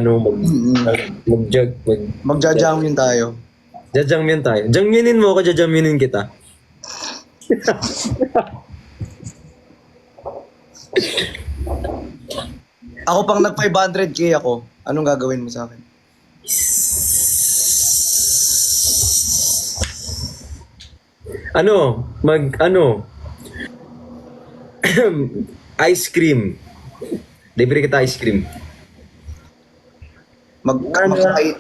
Magjajang yun tayo. Jajangmyan tayo. Jangmyanin mo ako, jajangmyanin kita. Ako pang nag 500k ako. Anong gagawin mo sa akin? Ice cream. Libre kita ice cream.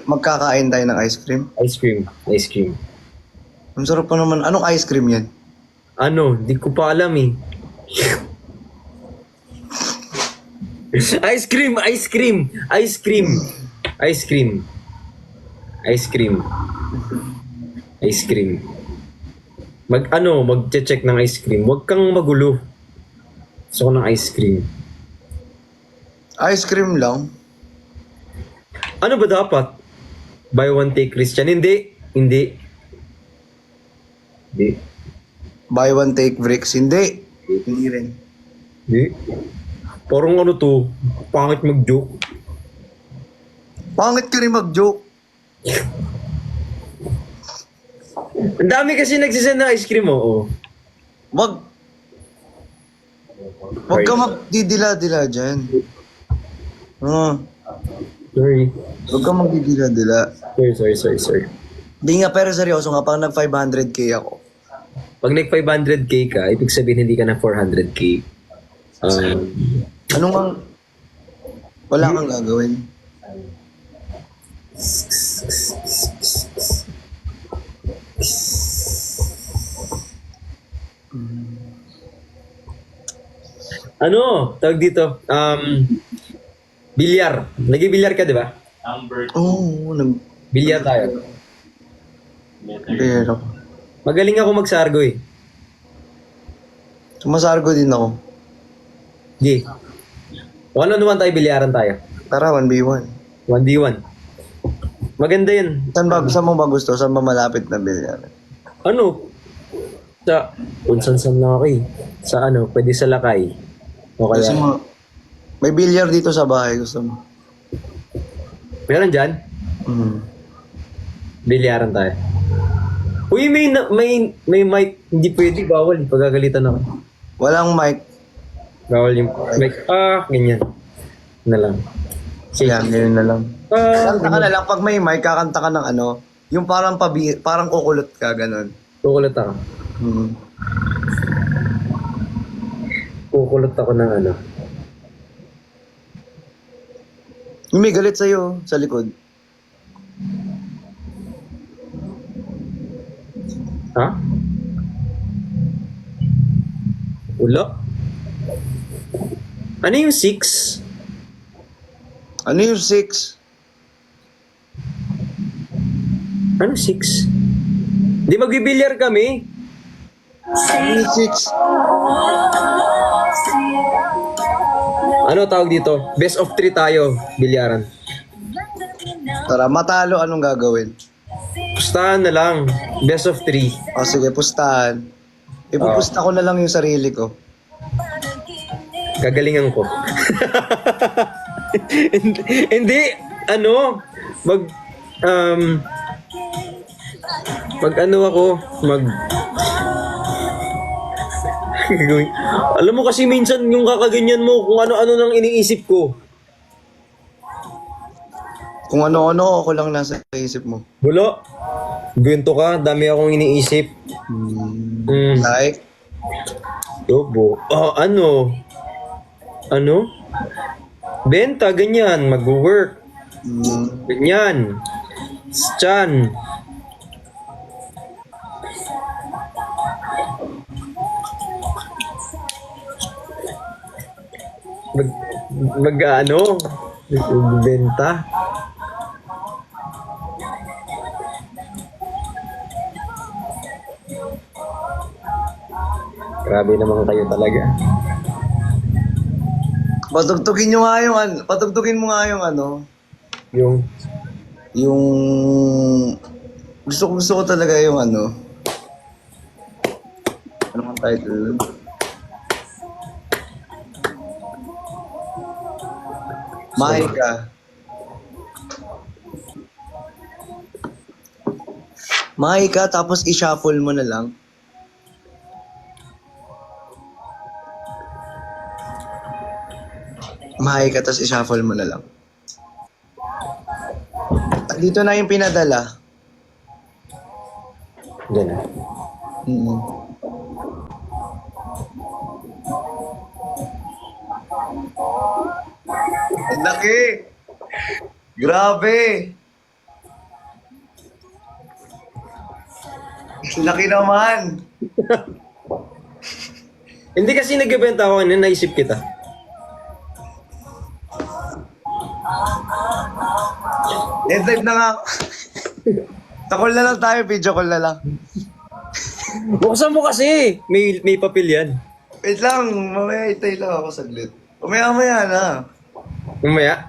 Magkakain tayo ng ice cream. Ice cream. Ang sarap pa naman. Anong ice cream yan? Di ko pa alam eh. Ice cream. Mag-check ng ice cream. Huwag kang magulo. Gusto ko ng ice cream. Ice cream lang? Ano ba dapat? Buy one take Christian? Hindi. Buy one take bricks? Hindi. Hindi rin. Hindi. Parang pangit mag-joke. Pangit ka rin mag-joke. Ang dami kasi nagsisend ng ice cream, oo. Wag ka magdidila-dila dyan. Sorry. Wag ka magdidila-dila. Sorry. Di nga, pero seryoso nga, pang nag 500k ako. Pag nag 500k ka, ibig sabihin hindi ka na 400k. Anong ang... Wala kang gagawin. Tawag dito? Bilyar. Nag-bilyar ka, di ba? Oo, Bilyar tayo. pero... Magaling ako magsargo eh. Sumasargo din ako. G. One-on-one tayo, bilyaran tayo. Tara, 1v1. 1v1. Maganda yun. Saan mo ba gusto? Saan ba malapit na bilyar? Kung saan lang ako eh. Pwede sa Lakay. O Gusto kaya, mo... May bilyar dito sa bahay, gusto mo? meron dyan? Bilyaran tayo. Uy, may mic. Hindi pwede, bawal. Pagagalitan ako. Walang mic. Bawal yung mic. Ganyan. Na lang. Yan, ganyan na lang. Kanta ka na lang. Pag may mic, kakanta ka ng yung parang parang kukulot ka, ganun. Kukulot ako. Kukulot ako ng Yung may galit sa'yo, sa likod. Ha? Wala. Ano yung 6? Ano yung 6? Ano 6? Di magbibilyar kami. Ano yung 6? Ano tawag dito? Best of 3 tayo, bilyaran. Tara, matalo, anong gagawin? Pustahan na lang. Best of 3. O sige, pustahan. Ipupusta ko na lang yung sarili ko. Gagalingan ko. Hindi, alam mo kasi minsan yung kakaganyan mo kung ano-ano nang iniisip ko. Kung ano-ano, ako lang nasa isip mo. Wala. Ganito ka, dami akong iniisip. Like? Yobo. Oh, ano? Ano? Benta, ganyan. Mag-work. Ganyan. Chan. Mag-ano? Benta. Grabe naman kayo talaga. Patugtugin nyo nga yung patugtugin mo nga yung Yung yung gusto ko talaga yung ano ang title? Mahika. Mahika tapos i-shuffle mo na lang. Mahika tapos i-shuffle mo na lang. Dito na yung pinadala. ganun. Ang laki! Grabe! Ang laki naman! Hindi kasi nagbebenta ako kanina, naisip kita. End-live na nga ako. Sa call na lang tayo, video call na lang. Buksan mo kasi! May papel yan. Wait lang, mamaya itay lang ako saglit. Mamaya na. Mamaya.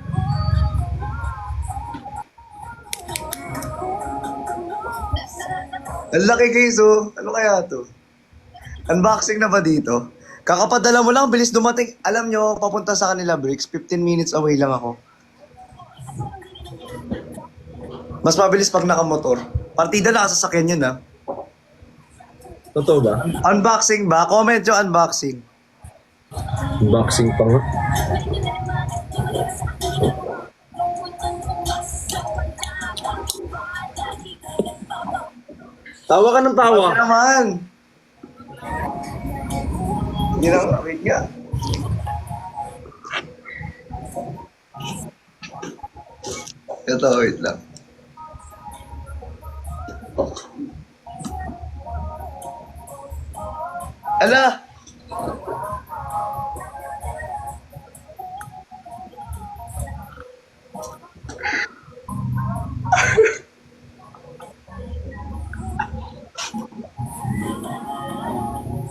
Ang laki guys, oh. Ano kaya to? Unboxing na ba dito? Kakapadala mo lang, bilis dumating. Alam nyo, papunta sa kanila, Bricks. 15 minutes away lang ako. Mas mabilis pag nakamotor. Partida na kasasakyan yun, ha? Totoo ba? Unboxing ba? Comment yung unboxing. Unboxing pa nga. Tawa ka ng tawa. Ano naman? Hindi lang, wait nga. Ito, wait lang. Ala!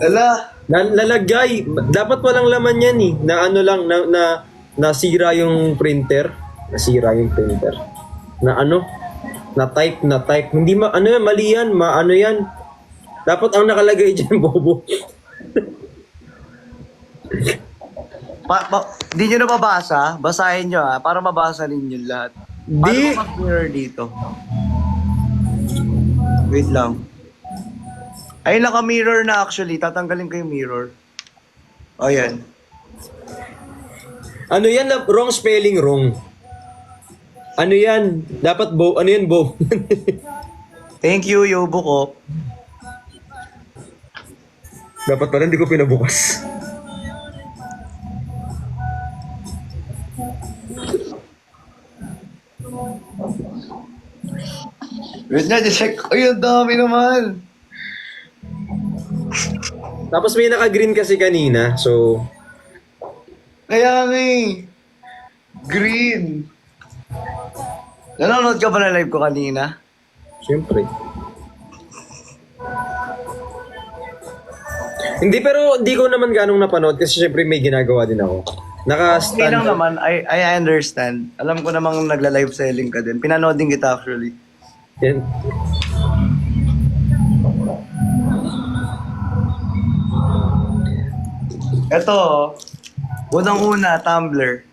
Ala! Lalagay. Dapat walang laman yan eh. Na ano lang, nasira yung printer. Nasira yung printer. Na ano? Na-type. Hindi ano yan, mali yan. Ano yan. Dapat ang nakalagay dyan, bobo. Di nyo na mabasa? Basahin nyo para mabasa ninyo lahat. Di. Paano mag-mirror dito? Wait lang. Ay, naka-mirror na actually. Tatanggalin ko yung mirror. O, yan. Ano yan? Wrong spelling, wrong. Ano yan? Dapat bo. Ano yan, bo? Thank you, Yobo ko. Dapat pala hindi ko pinabukas. Wait na, check. Ay, ang dami naman. Tapos may naka-green kasi kanina. So, Kaya nga eh. Green. Nanonood ka ba na live ko kanina? syempre. Hindi, pero hindi ko naman ganong napanood kasi syempre may ginagawa din ako. Okay Naka-stand. lang naman. I understand. Alam ko namang nagla-live selling ka din. Pinanood din kita actually. Yan. Ito, unang-una, Tumblr.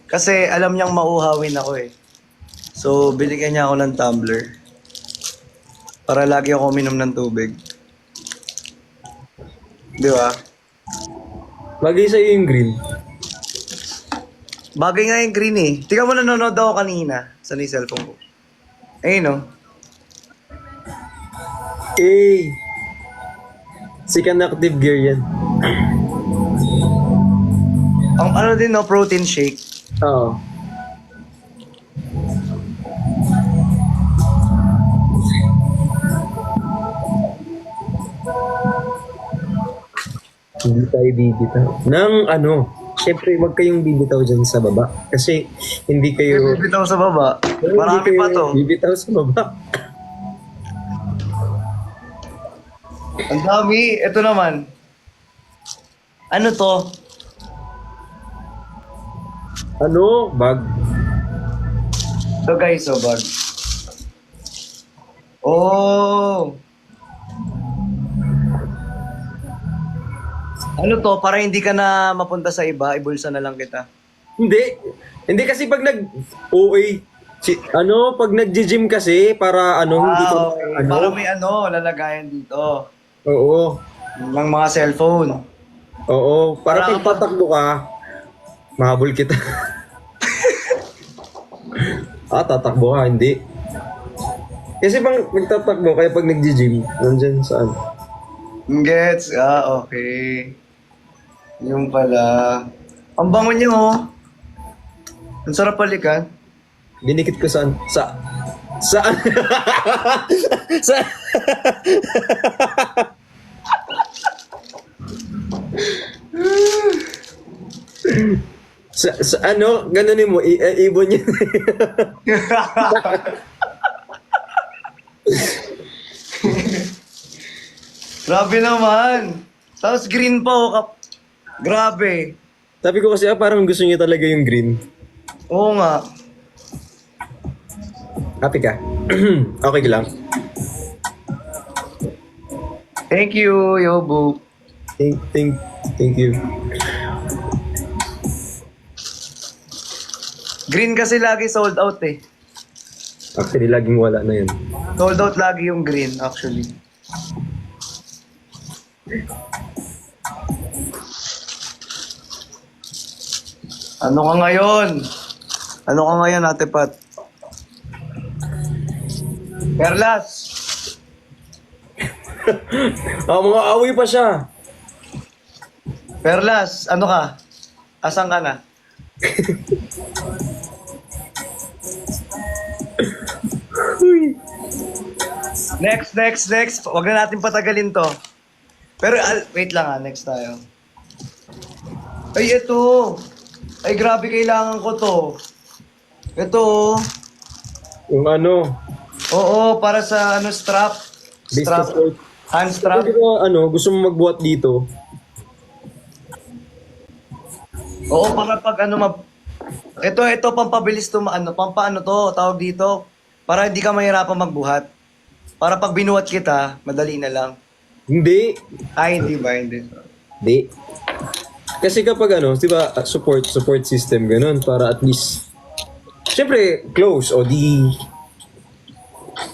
Kasi alam niyang mauhawin ako eh. So, binigyan niya ako ng Tumblr. Para lagi ako uminom ng tubig. Di ba? Bagay sa'yo yung green. Bagay nga yung green eh. Tingnan mo, nanonood ako kanina sa ni cellphone ko. Ayun oh. Eh. Sikan active gear yan. Ang ano din, no? Protein shake. Oo. Hindi tayo bibitaw. Nang ano, syempre wag kayong bibitaw dyan sa baba. Kasi hindi kayo... Bibitaw sa baba. Hindi Marami kayo pa to. Bibitaw sa baba. Ang dami. Ito naman. Ano to? Ano? Bag. Ito guys, oh, bag. Oh! Ano to? Para hindi ka na mapunta sa iba, ibulsa na lang kita. Hindi. Hindi kasi pag OA, pag nag-gym kasi, para hindi ko, Okay. Para may lalagayan dito. Oo. Ng mga cellphone. Oo. Para Para pag tatakbo ka, mahabol kita. Tatakbo ka, hindi. Kasi pag nagtatakbo, kaya pag nag-gym, nandyan saan? Gets? Okay. Yung pala. Ang bango niyo, oh. Ang sarap palikan. Dinikit ko saan? Saan? Sa... sa ano, ganunin mo, ibon yun. Grabe naman. Tapos green pa, oh. Grabe. Sabi ko kasi, parang gusto niya talaga yung green. Oo nga. Happy ka? Okay lang. Thank you, Yobo. Thank you. Green kasi lagi sold out eh. Actually, laging wala na yun. Sold out lagi yung green, actually. Ano ka ngayon? Ano ka ngayon, Ate Pat? Perlas! Mga away pa siya. Perlas, ano ka? Asan ka na? Next. Huwag na natin patagalin to. Pero, wait lang next tayo. Ay, ito. Ay, grabe, kailangan ko to. Ito, oh. Yung ano, Oo, para sa strap. business Strap. coach. Hand strap. Pwede ka, gusto mo magbuhat dito. Oo, para pag ito pampabilis to, pampaano to, tawag dito. Para hindi ka mahirapan magbuhat. Para pag binuhat kita, madali na lang. Hindi. Ay, hindi ba? Hindi. Hindi. Kasi kapag di ba, support system, ganun, para at least, syempre, close, o di,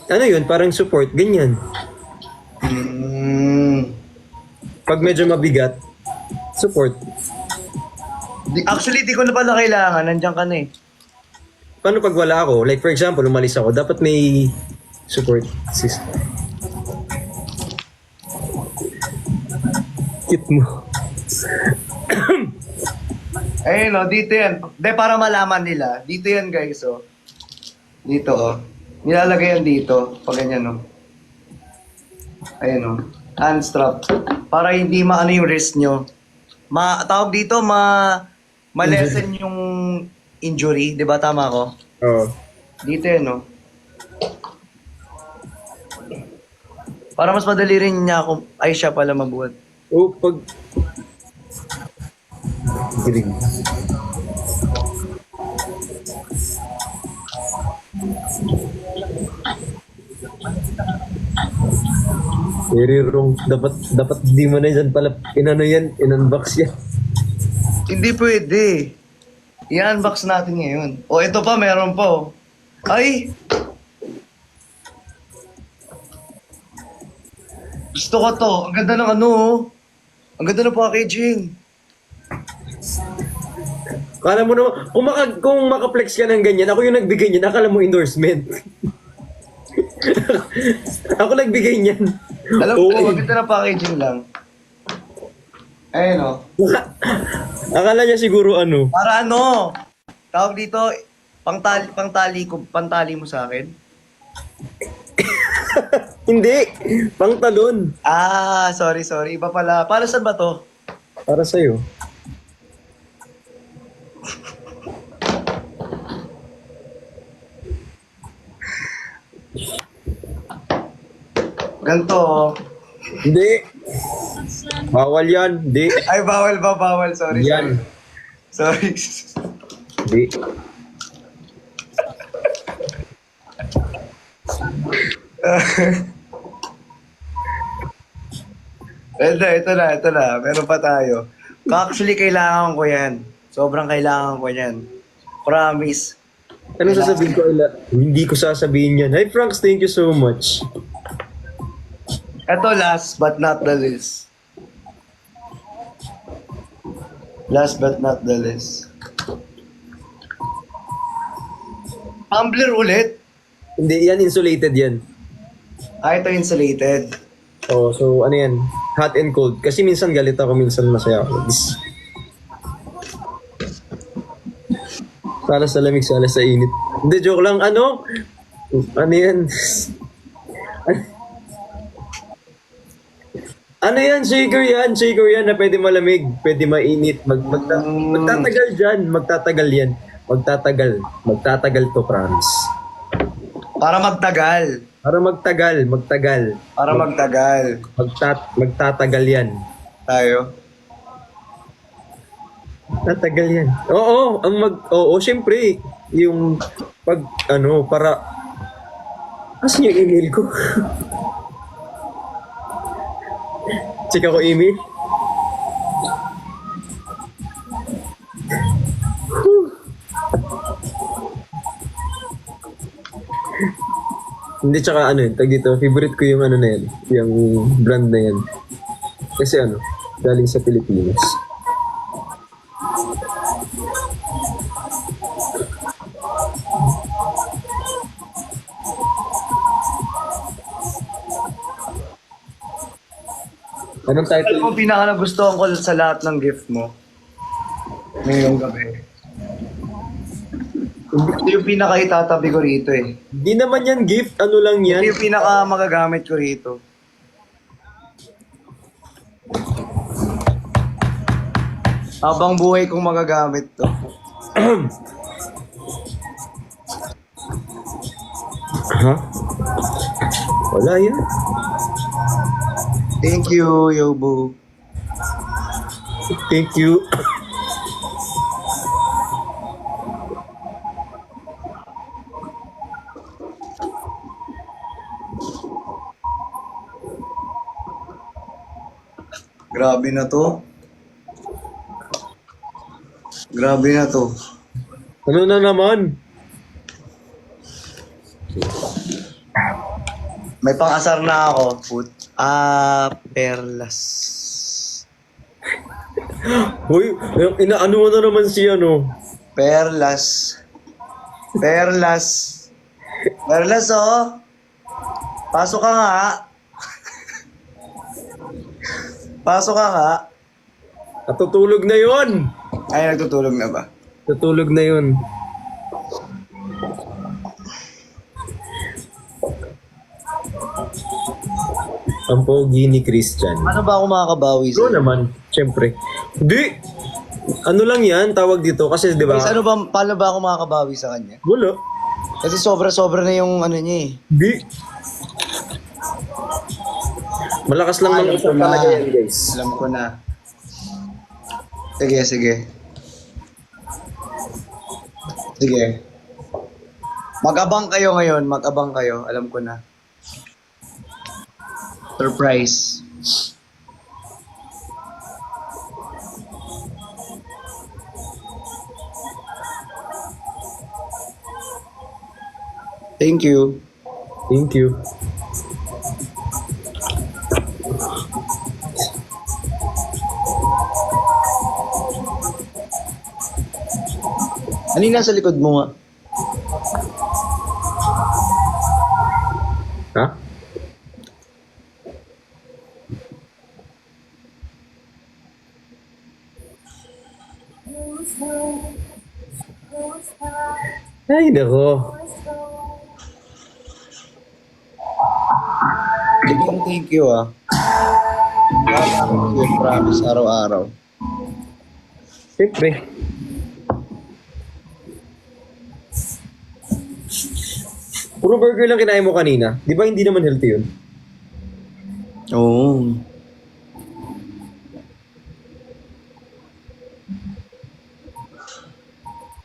yun, parang support, ganyan. Pag medyo mabigat, support. Actually, di ko na pala kailangan. Nandiyan ka na eh. Paano pag wala ako? Like, for example, umalis ako, dapat may support system. Cute mo. Ayun o, dito yan. De, para malaman nila. Dito yan guys, oh. Dito, oh. Nilalagay yan dito. Pag ganyan, oh. Ayun, oh. Hand strap. Para hindi maano yung wrist nyo. Tawag dito, ma-lessen yung injury. Di ba? Tama ko? Oo. Dito yan, oh. Para mas madali rin niya kung ay siya pala mabuhat. O, pag... Girig. Very wrong. Dapat di mo na yan pala in-unbox yan. Hindi pwede. I-unbox natin ngayon. O, ito pa, meron pa, oh. Ay! Gusto ko to. Ang ganda ng oh. Ang ganda ng packaging. Kala mo naman, kung makaplex ka ng ganyan, ako yung nagbigay niyan, akala mo endorsement. Ako nagbigay niyan. Alam Oo. mo, ang ganda ng packaging lang. Ayun o. Akala niya siguro ano. Para ano? Tawag dito, pantali mo sa akin. Hindi! Pangtalon! Ah, sorry. Iba pala. Para saan ba to? Para sa'yo. Ganto oh. Hindi! Bawal yan! Hindi! Ay, bawal ba? Bawal. Sorry. Yan! Sorry. Hindi! Ito na. Meron pa tayo. Actually, kailangan ko yan. Sobrang kailangan ko yan. Promise. Anong sasabihin ko? Hindi ko sasabihin yan. Hi Franks, thank you so much. Ito last but not the least. Last but not the least. Tumbler ulit. Hindi, yan insulated yan. Ito insulated. Oh, so ano yan? Hot and cold. Kasi minsan galit ako, minsan masaya ako. Para sa lamig, sa alas sa init. Hindi, joke lang. Ano? Ano yan? Ano yan? Shaker yan na pwede malamig, pwede mainit. Magtatagal dyan. Magtatagal yan. Magtatagal to, promise. Para magtagal. Magtatagal yan. Tayo. Tatagal yan. Oo, syempre, yung para asan yung email ko? Check ako email. Hindi, tsaka tag dito, favorite ko yung na yan, yung brand na yan. Kasi galing sa Pilipinas. Anong title? Ito yung pinaka nagustuhan ko sa lahat ng gift mo. Ngayong gabi. Ito yung pinaka itatabi ko rito eh. Di naman yan gift, ano lang yan. Ito yung pinaka magagamit ko rito. Habang buhay kong magagamit to. Ha? Wala yan. Thank you, Yobo. Thank you. Grabe na to. Ano na naman? May pang-asar na ako. Perlas. Hoy, inaano mo na naman si Perlas, oh. Pasok ka nga. Natutulog na yon. Ay, nagtutulog na ba? Natutulog na yon. Ang pogi ni Christian. Ano ba ako makakabawi Bro sa'yo? naman, syempre. Hindi! Ano lang yan, tawag dito. Kasi di ba? Guys, paano ba ako makakabawi sa kanya? Wala. Kasi sobra-sobra na yung niya eh. Hindi. Malakas lang Alam ng ko usap na. talaga yan, guys. Alam ko na. Sige. Mag-abang kayo ngayon. Alam ko na. Surprise. Thank you. Thank you. Ano yung nasa likod mo nga? Ha? Ay, nako. Thank you ah. Thank you, promise, araw-araw. Siyempre. Puro burger lang kinain mo kanina. Di ba hindi naman healthy yun? Oo.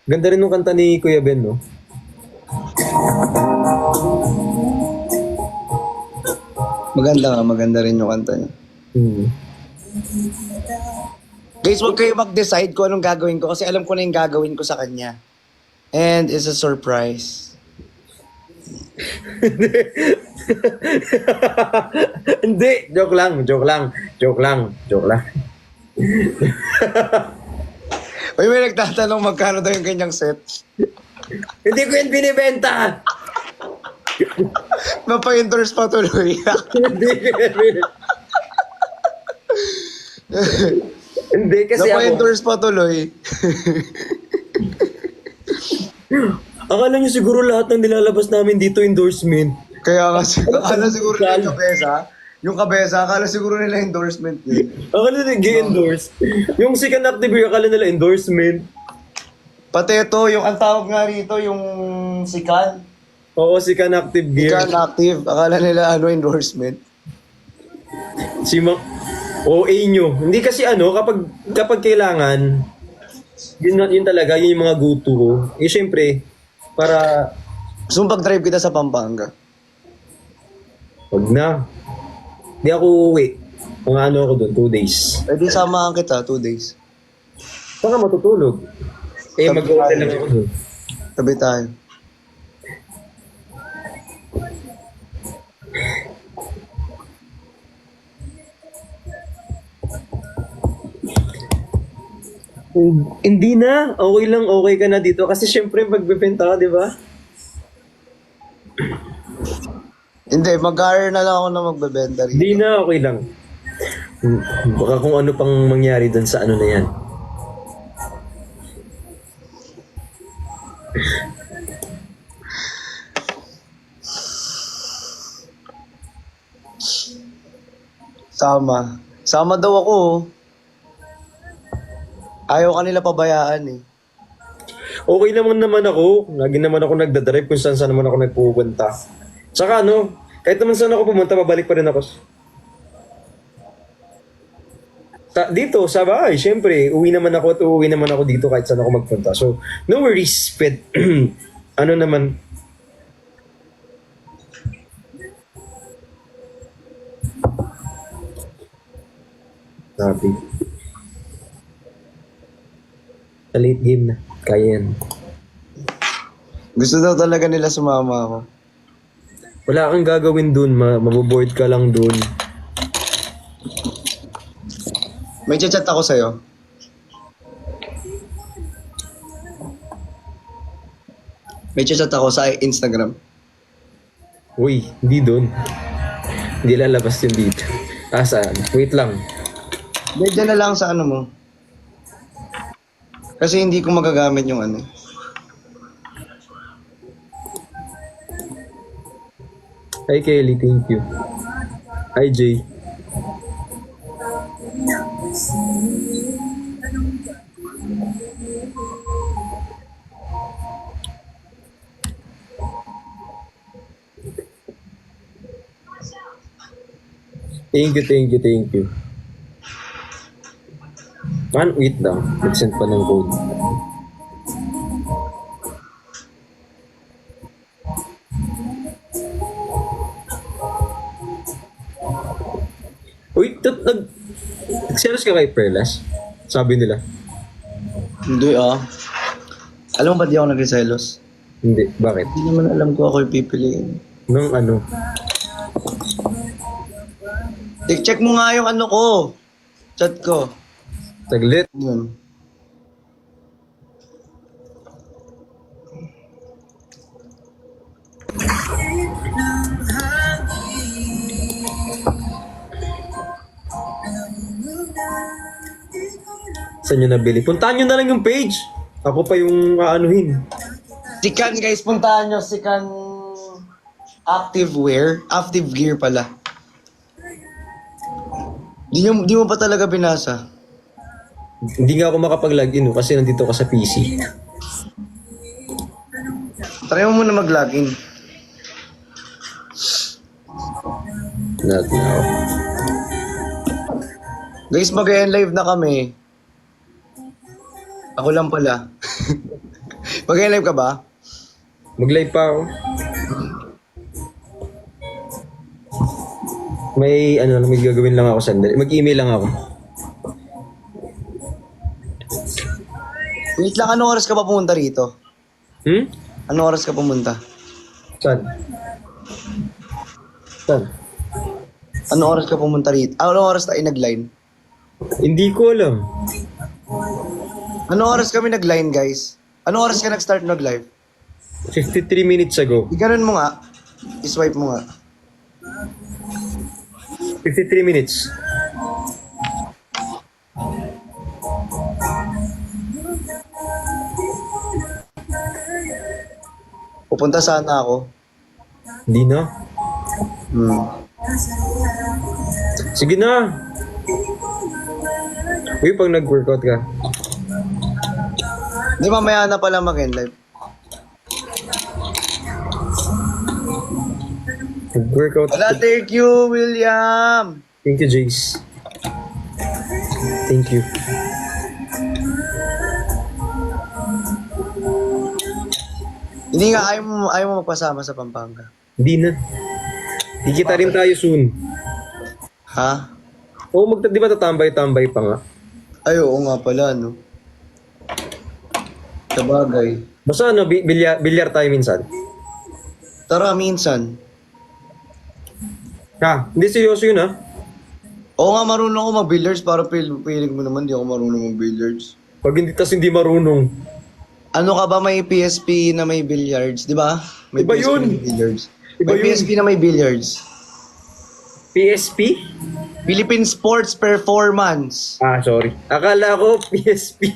Ganda rin nung kanta ni Kuya Ben, no? Maganda rin yung kanta niya. Guys, huwag kayo mag-decide kung anong gagawin ko kasi alam ko na yung gagawin ko sa kanya. And it's a surprise. Hindi, joke lang. Uy, may nagtatanong magkano daw yung kanyang set. Hindi ko yan binibenta. Mapa-endorse pa tuloy. Hindi ko yan binibenta. Hindi kasi ako. Napa-endorse pa tuloy. Akala niyo siguro lahat ng nilalabas namin dito endorsement. Kaya nga, akala siguro nila yung kabesa. Yung kabesa, akala siguro nila endorsement yun. Akala nila gi-endorse. Yung si Canactive, akala nila endorsement. Pati ito, yung ang tawag nga rito, yung sikan. Oo, si Canactive Gear. Sikan active. Akala nila endorsement. Si OA nyo. Hindi kasi kapag kailangan, yun talaga, yun yung mga go-to ko. Eh, syempre, para... Gusto mong pag-drive kita sa Pampanga? Wag na. Hindi ako uuwi. Mga ako doon, 2 days. Pwede samahan kita, 2 days. Saka matutulog. Eh, mag-hotel lang ako doon. Tabi tayo. Hindi na. Okay lang, okay ka na dito. Kasi syempre, magbebenta ka, di ba? Hindi, mag-hire na lang ako na magbebenta rito. Hindi na, okay lang. Baka kung ano pang mangyari doon sa ano na yan. Sama daw ako. Ayaw kanila pabayaan eh. Okay naman ako. Lagi naman ako nagdadrive kung saan naman ako nagpupunta. Saka kahit naman saan ako pumunta, babalik pa rin ako. Dito, sa bahay, syempre, uwi naman ako dito kahit saan ako magpunta. So, no worries, pet. Ano naman, sabi. Sa late game na. Kaya yan. Gusto daw talaga nila sumama ako. Wala kang gagawin dun. Maboboard ka lang dun. May chat ako sa'yo. May chat ako sa Instagram. Uy, hindi dun. Hindi lalabas yun dito. Saan? Wait lang. Diyan na lang sa ano mo. Kasi hindi ko magagamit yung ano. Hi Kelly, thank you. Hi Jay. Thank you. Wait lang. Mag-send pa ng code. Uy, nag-selos ka kay Perlas? Sabi nila. Hindi Alam mo ba di ako nagsiselos? Hindi. Bakit? Hindi naman alam ko ako yung pipiliin. Nung ano? Check mo nga yung ano ko. Chat ko. Saglit. Yun. Saan nyo nabili? Puntahan nyo na lang yung page. Ako pa yung aanuhin. Sikan guys, puntahan nyo. Sikan Active Wear. Active Gear pala. Di mo pa talaga binasa. Hindi nga ako makapag-login kasi nandito ka sa PC. Try mo muna mag-login. Not now. Guys, mag-live na kami. Ako lang pala. Mag-live ka ba? Mag-live pa ako. May gagawin lang ako sandali. Mag-email lang ako. Wait lang, anong oras ka pa pumunta rito? Anong oras ka pumunta? Saan? Saan? Anong oras ka pumunta rito? Anong oras tayo nag-line? Hindi ko alam. Anong oras kami nag-line, guys? Anong oras ka nag-start nag-live? 53 minutes ago. Iganon mo nga. I-swipe mo nga. 53 minutes. Pupunta sana ako. Hindi na. Sige na. Uy, pag nag-workout ka. Hindi, mamaya na pala mag-live. Nag-workout. Wala, thank you, William! Thank you, Jace. Thank you. Hindi nga, ayaw mo magpasama sa Pampanga. Hindi na. Dikita rin tayo soon. Ha? Oo, di ba tatambay-tambay pa nga? Ay, oo nga pala, no? Sabagay. Basta bilyar tayo minsan. Tara, minsan. Ha? Hindi seryoso yun, ha? Oo nga, marunong ako mag-billiards. Para piling mo naman, di ako marunong mag-billiards. Pag hindi marunong. Ano ka ba, may PSP na may billiards, di ba? May Iba PSP yun. na may billiards. Iba May yun. PSP na may billiards. PSP? Philippine Sports Performance. Ah, sorry. Akala ko PSP.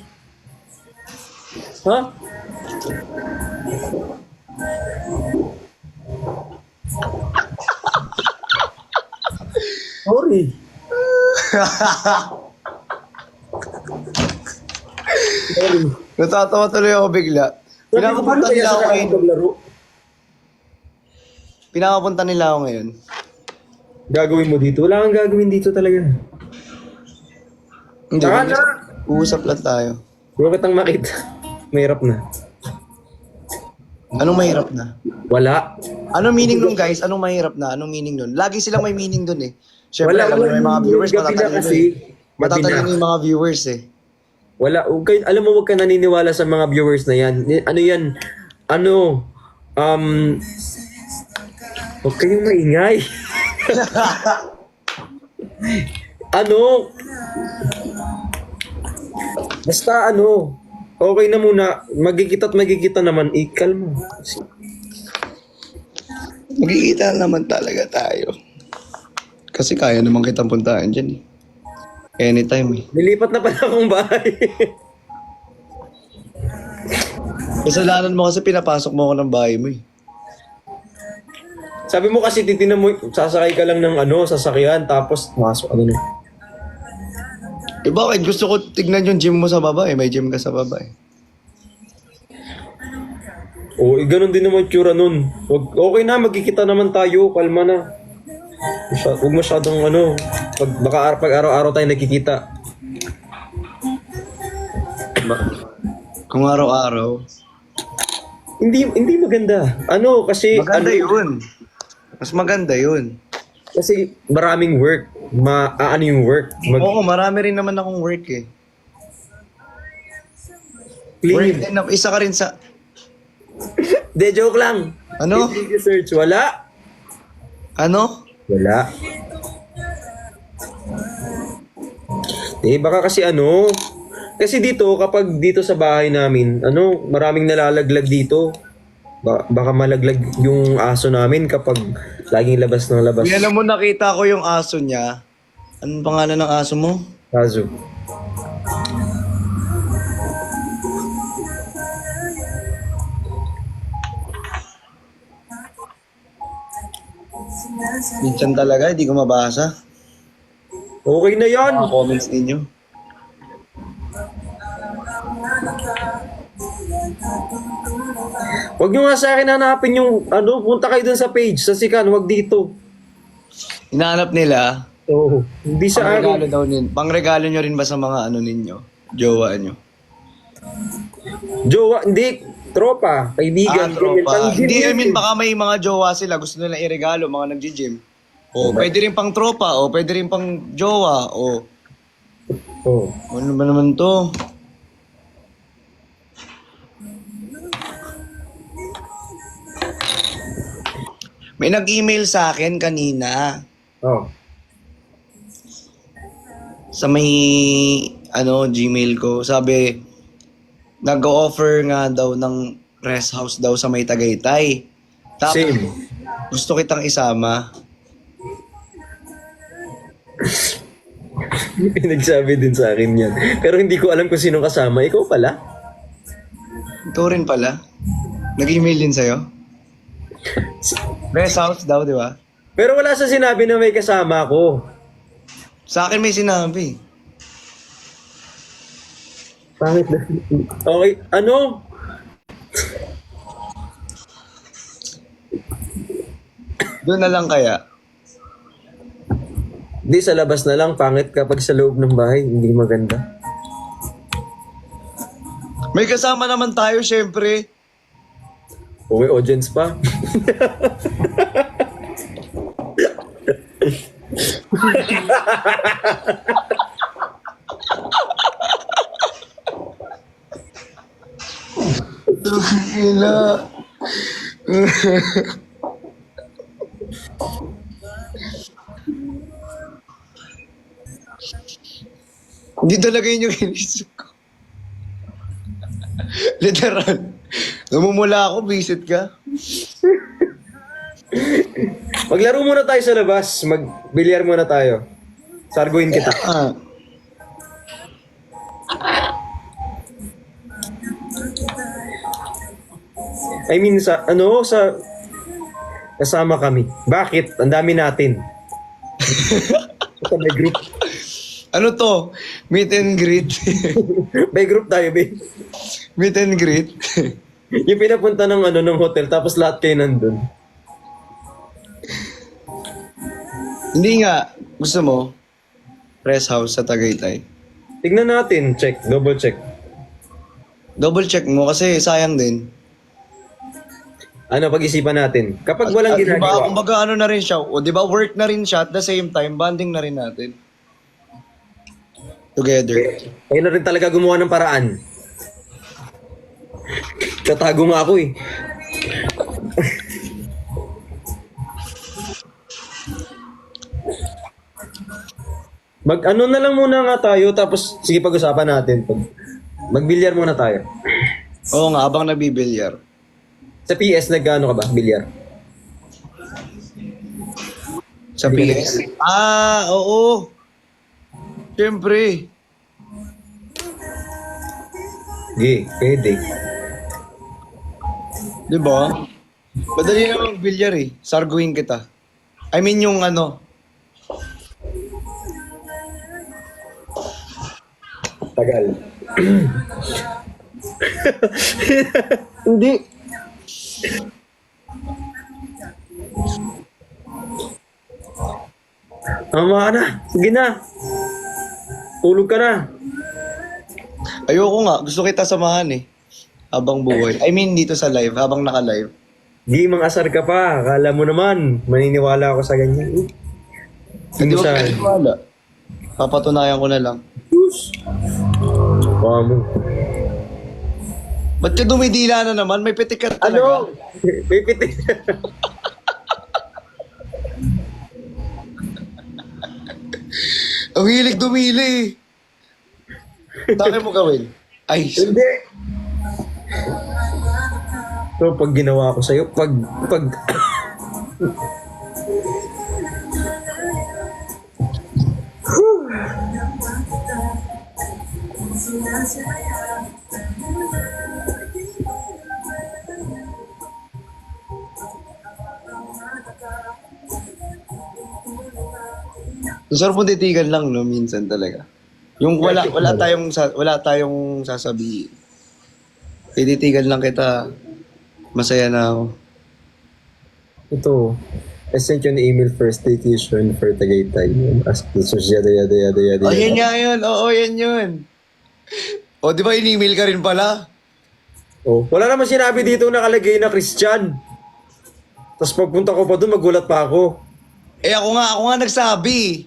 Ha? Sorry. Sorry. Natatawa tuloy ako bigla. Pinakapunta nila ako ngayon. Paglaro? Pinakapunta nila ako ngayon. Gagawin mo dito? Wala kang gagawin dito talaga. Hindi. Saka na! Uusap lang tayo. Huwag kitang makita. Mahirap na. Anong mahirap na? Wala. Anong meaning nun, guys? Anong mahirap na? Anong meaning nun? Lagi silang may meaning dun eh. Siyempre, Wala, alam mo wala. may mga viewers, Gabi na matatalino kasi. eh. Gabi Matatalino na. yung mga viewers eh. Wala. Alam mo, huwag ka naniniwala sa mga viewers na yan. Ano yan? Huwag kayong maingay. Basta okay na muna. Magkikita naman. Kalma. Magkikita naman talaga tayo. Kasi kaya naman kitang puntaan dyan eh. Anytime eh. Nilipat na pala akong bahay. Kasalanan mo kasi pinapasok mo ako ng bahay mo eh. Sabi mo kasi titinan mo, sasakay ka lang ng sasakyan, tapos masok na. Eh bakit? Gusto ko tignan yung gym mo sa baba eh. May gym ka sa baba eh. Oo, ganun din naman yung tsura nun. Okay na, magkikita naman tayo, kalma na. Huwag masyadong pag araw-araw tayo nagkikita. Kung araw-araw. Hindi maganda. Kasi Maganda yun. Mas maganda yun. Kasi maraming work. Yung work. Oo, marami rin naman akong work eh. Work Clean. din. Isa ka rin sa... De, joke lang. Ano? Hindi research. Wala. Ano? Wala. Baka kasi kasi dito, kapag dito sa bahay namin, maraming nalalaglag dito. Baka malaglag yung aso namin kapag laging labas ng labas. Uy, alam mo, nakita ko yung aso niya. Anong pangalan ng aso mo? Kaso. Minsan talaga, hindi ko mabasa. Okay na yan. Mga comments ninyo. Huwag nyo nga sa akin hanapin yung, punta kayo dun sa page, sa Sikan, huwag dito. Hinahanap nila, Oo. Hindi sa pangregalo akin. daw pangregalo nyo rin ba sa mga ano ninyo? Jowa nyo? Jowa, hindi. Tropa, kaibigan. Tropa. Pang-gym Hindi, I yun mean, eh. baka may mga jowa sila, gusto nila iregalo, mga nagji-gym. O, pwede rin pang tropa, o pwede rin pang jowa, o Oo. ano ba naman to? May nag-email sa akin kanina Oh. sa may Gmail ko. Sabi, nag-offer nga daw ng rest house daw sa may Tagaytay. Tapos, Same. gusto kitang isama. Pinagsabi din sa akin yan. Pero hindi ko alam kung sino kasama. Ikaw pala? Ikaw rin pala. Nag-email din sa'yo? Rest house daw, di ba? Pero wala sa sinabi na may kasama ko. Sa akin may sinabi. Pangit na. Okay, ano? Doon na lang kaya. Di sa labas na lang, pangit kapag sa loob ng bahay, hindi maganda. May kasama naman tayo, syempre. O may audience pa. Ila. Hindi talaga yun yung inisip ko. Literal. Namumula ako, visit ka. Maglaro muna tayo sa labas. Magbilyar muna tayo. Sarguin kita. Ah. I mean, kasama kami. Bakit? Ang dami natin. Ito, may group. Ano to? Meet and greet. May group tayo, babe. Meet and greet. Yung pinapunta ng hotel, tapos lahat kayo nandun. Hindi nga. Gusto mo? Rest house sa Tagaytay. Tignan natin. Check. Double check. Double check mo kasi sayang din. Ano, pag-isipan natin. Kapag walang At diba, ginagawa. kumbaga ano na rin siya. O diba work na rin siya at the same time, bonding na rin natin. Together. Ayun na rin talaga gumawa ng paraan. Tatago nga ako eh. Mag-ano na lang muna nga tayo, tapos sige pag-usapan natin. Magbilyar muna tayo. Oo nga, abang nabibilyar. Sa PS, nag-ano ka ba? Bilyar? Sa PS? Ah, oo. Siyempre. Sige, pwede. Diba? Madali na magbilyar eh. Sarguin kita. I mean yung ano. Tagal. Hindi. Tama ka na. Sige na. Tulog ka na. Ayoko nga. Gusto kita samahan eh. Habang buhay. I mean dito sa live. Habang naka-live. Di mang asar ka pa. Akala mo naman. Maniniwala ako sa ganyan. Hindi Sino ko sa... wala. Papatunayan ko na lang. Baka mo. Ba't ka dumidila na naman? May petikat talaga. Ano? Pipiti. Ang hilig dumili. Bakit mo gawin? Ay, Hindi. So, pag ginawa ko sa'yo, pag Masarap po titigan lang, no? Minsan talaga. Yung wala tayong sasabihin. Tititigan lang kita. Masaya na ako. Ito, I sent you an email for staycation for Tagaytay. Ask the yada yada yada yada. Oh, yan nga yun. Oo, yan yun. O, di ba in-email ka rin pala? Oh, wala naman sinabi dito nakalagay na Christian. Tapos pagpunta ko pa doon, magulat pa ako. Eh, ako nga nagsabi.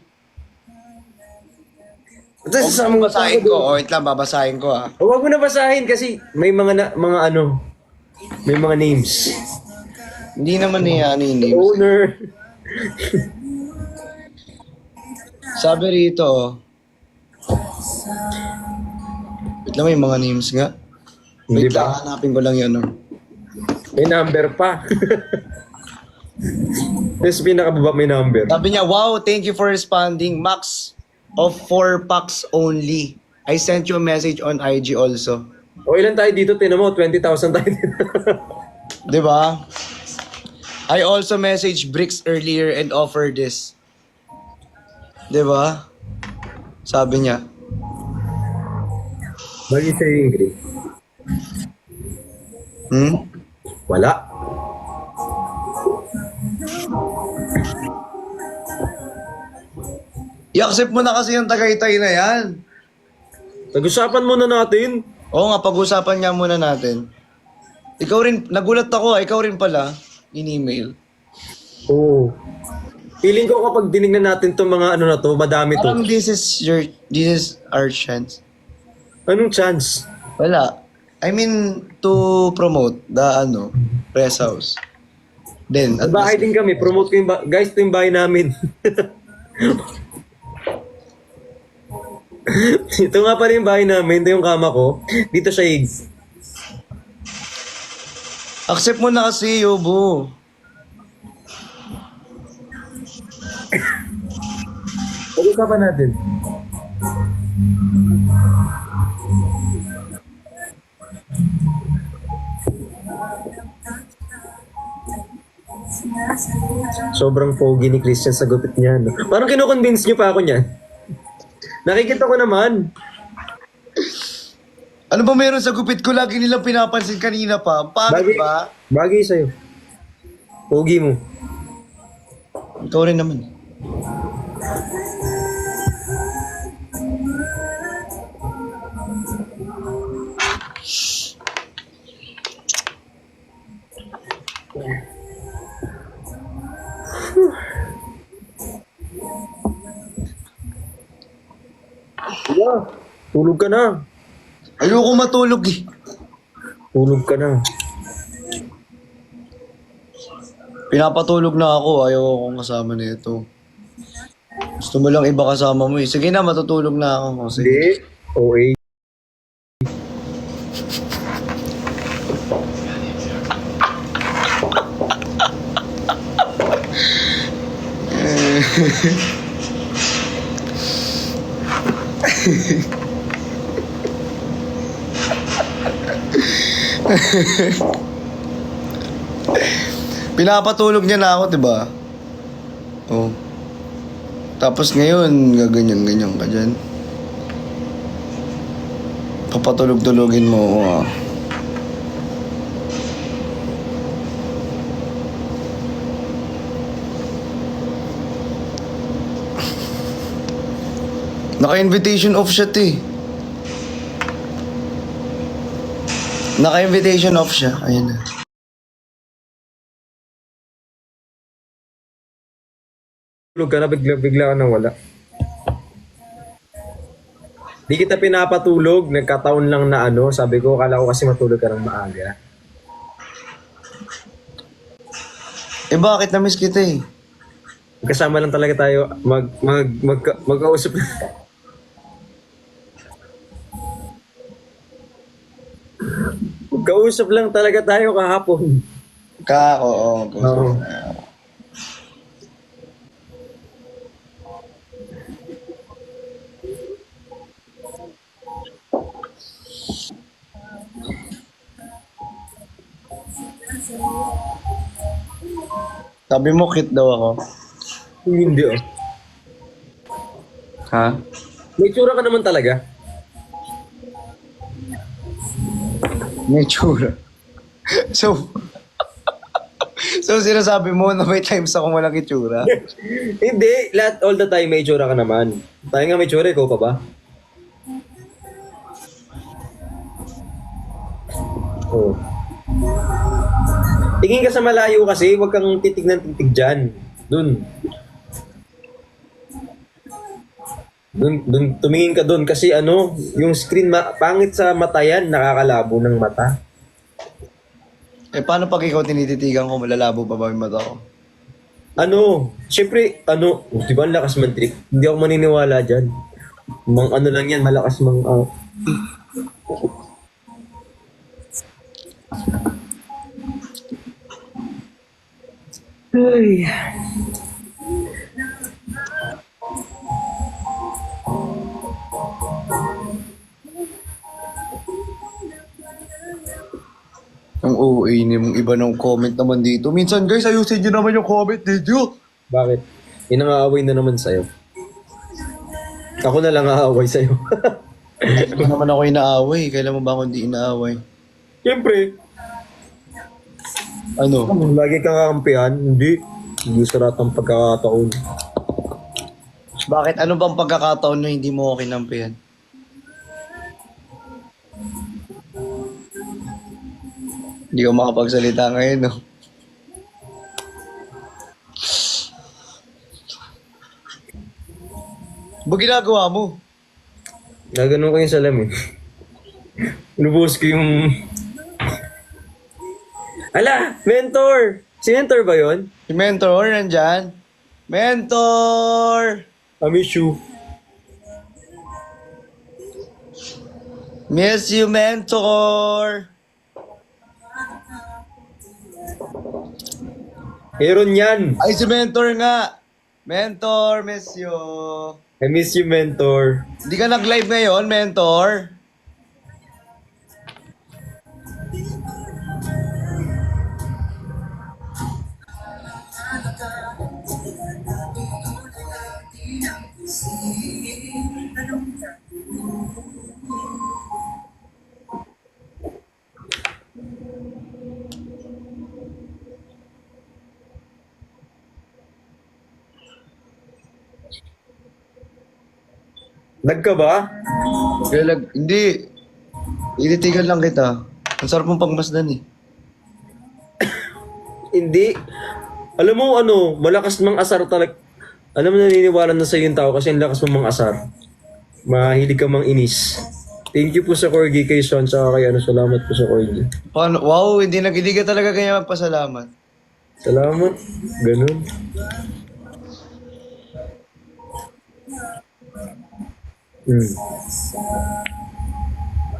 Tapos Huwag mo basahin ko. O, wait lang, babasahin ko ah. Huwag mo na basahin kasi may mga ano, may mga names. Hindi naman niya ano yung names. Owner. Sabi rito, wait lang, may mga names nga. Hindi Wait lang, ba? hanapin ko lang yun. No? May number pa. Tapos pinakababa may number. Sabi niya, wow, thank you for responding. Max of 4 packs only. I sent you a message on IG also. O ilan tayo dito? Tinan mo, 20,000 tayo dito. Di ba? I also messaged Bricks earlier and offered this. Di ba? Sabi niya. Bagi sa'yo yung grade. Wala. I-accept mo na kasi yung Tagaytay na yan. Pag-usapan muna natin. Oo nga, pag-usapan nga muna natin. Ikaw rin, nagulat ako ikaw rin pala, in-email. Oo. Feeling ko kapag dinignan natin itong mga ano na to, madami to. Parang this is our chance. Anong chance? Wala. I mean, to promote the press house. Then, Sa bahay din kami, promote ko yung guys, ito yung bahay namin. Ito nga pala yung bahay namin, ito yung kama ko. Dito siya accept mo na kasi, Yobo. Pag-usapan natin. Sobrang pogi ni Christian sa gupit niya. No? Parang kinoconvince niyo pa ako niyan. Nakikita ko naman. Ano ba meron sa gupit ko? Lagi nilang pinapansin kanina pa. Pangit ba? Bagay sa'yo. Pogi mo. Ikaw rin naman. Wala. Tulog ka na. Ayoko matulog eh. Tulog ka na. Pinapatulog na ako. Ayaw akong kasama nito. Gusto mo lang iba kasama mo eh. Sige na, matutulog na ako. Sige. Hindi. OA. Pinapatulog niya na ako, di ba? Oh. Tapos ngayon, gaganyan-ganyan ka dyan. Papatulog-tulogin mo ako ah. Naka-invitation off siya, eh. Naka-invitation off siya. Ayun na. Tulog ka na, bigla ka nang wala. Di kita pinapatulog, nagkataon lang na sabi ko, kala ko kasi matulog ka ng maaga. Eh bakit na-miss kita eh? Kasama lang talaga tayo, magkausap. Magkausap lang talaga tayo kahapon. Oo. Oo. Sabi mo, cute daw ako. Hindi Ha? May tsura ka naman talaga. May tsura. So, so sinasabi mo na may times ako walang itsura? Hindi, all the time may tsura ka naman. Tayo nga may tsura, ikaw pa ba? Oh. Tingin ka sa malayo kasi, huwag kang titig ng titig dyan. Dun, tumingin ka dun kasi ano, yung screen pangit sa mata yan, nakakalabo ng mata. Eh, paano pag ikaw tinititigan ko, malalabo pa ba yung mata ko? Ano, syempre, di ba ang lakas man trip? Hindi ako maniniwala dyan. Ano lang yan, malakas Ay. Ang OA ni mong iba ng comment naman dito. Minsan guys, ayusin nyo naman yung comment dito. Bakit? Inangaaway na naman sa'yo. Ako na lang aaway sa'yo. Hindi naman ako inaaway. Kailan mo ba ako hindi inaaway? Siyempre, Ano? lagi kang kakampihan. Hindi. Hindi sarat ang pagkakataon. Bakit? Ano bang pagkakataon na hindi mo ako kinampihan? Hindi ko makapagsalita ngayon, no? Ba ginagawa mo? Naganon ko yung salamin. Inubuhos ko yung... Ala! Mentor! Si Mentor ba yon? Si Mentor, nandyan? Mentor! I miss you. Miss you, Mentor! Meron yan. Ay, si Mentor nga! Mentor, miss you! I miss you, Mentor. Hindi ka nag-live ngayon, Mentor? Nagka ba? Hindi. Ititigan lang kita. Ang sarap mong pagmasdan eh. Hindi. Alam mo malakas mang asar talaga. Alam mo, naniniwala na sa'yo yung tao kasi ang lakas mong mang asar. Mahilig ka mang inis. Thank you po sa Corgi kay Sean, saka kay salamat po sa Corgi. Paano? Wow, hindi ka talaga kanya magpasalamat. Salamat. Ganun.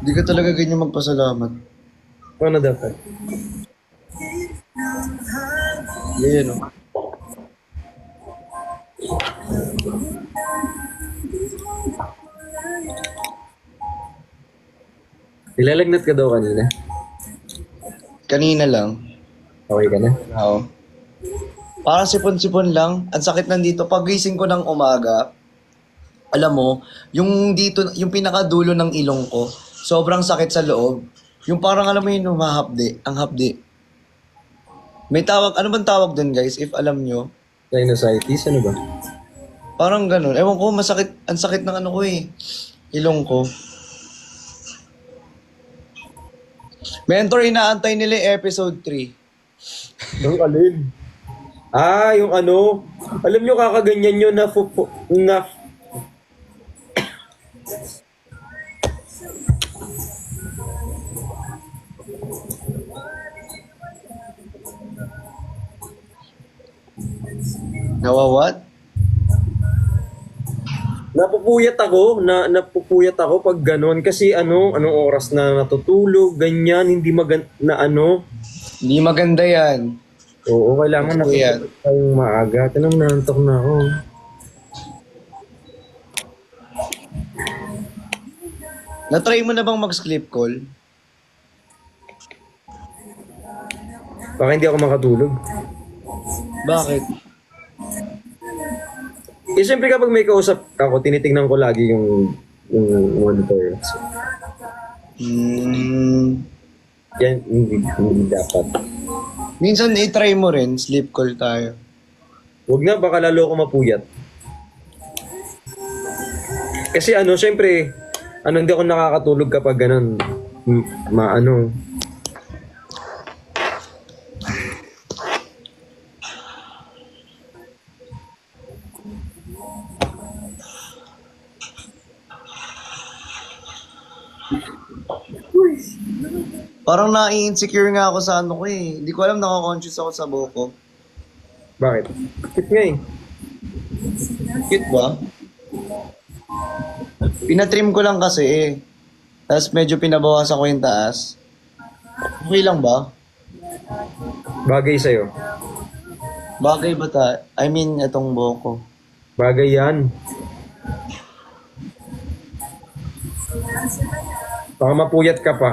Hindi ka talaga ganyan magpasalamat. Paano dapat? Yan o. Nilalagnat ka daw kanina. Kanina lang. Okay ka na? Oo. Parang sipon-sipon lang. Ang sakit nandito. Pagising ko ng umaga, alam mo, yung dito, yung pinakadulo ng ilong ko, sobrang sakit sa loob. Yung parang alam mo yung humahapdi, ang hapdi. May tawag, ano bang tawag dun guys, if alam nyo? Sinusitis, ano ba? Parang ganun. Ewan ko, masakit, ang sakit ng ano ko eh. Ilong ko. Mentor, inaantay nila yung episode 3. Yung alin? Yung alam nyo kakaganyan nyo na Nawawat? napupuyat ako pag ganon kasi anong oras na natutulog, ganyan, hindi Hindi maganda yan. Oo, kailangan Napupuyat. natutulog tayong maaga. Tanong nantok na ako. Na-try mo na bang mag-sleep call? Baka hindi ako makatulog. Bakit? Eh, siyempre kapag may kausap ako, tinitingnan ko lagi yung monitor. So, yan, hindi dapat. Minsan i-try mo rin, sleep call tayo. Huwag na, baka lalo ako mapuyat. Kasi siyempre, hindi ako nakakatulog kapag ganun. Maano. Parang na-insecure nga ako sa ano ko eh. Hindi ko alam, naka-conscious ako sa buhok ko. Bakit? Cute nga eh. Cute ba? Pinatrim ko lang kasi eh. Tapos medyo pinabawasan ko yung taas. Okay lang ba? Bagay sa'yo. Bagay ba I mean, itong buhok ko. Bagay yan. Baka mapuyat ka pa.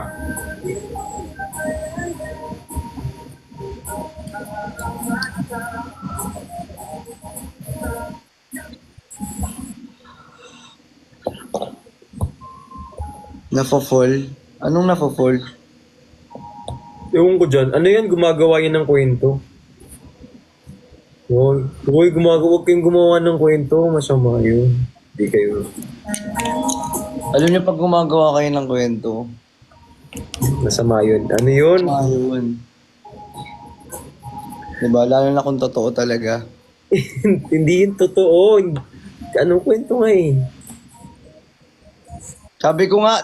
Nafo-fall? Anong nafo-fall? Ewan ko dyan. Ano yan? Gumagawa yan ng kwento. Huwag kayong gumawa ng kwento. Masama yun. Hindi kayo. Alam niyo pag gumagawa kayo ng kwento, Masama yun. Ano yun? ayun. Diba? Lalo na kung totoo talaga. Hindi yun totoo. Anong kwento nga eh? Sabi ko nga,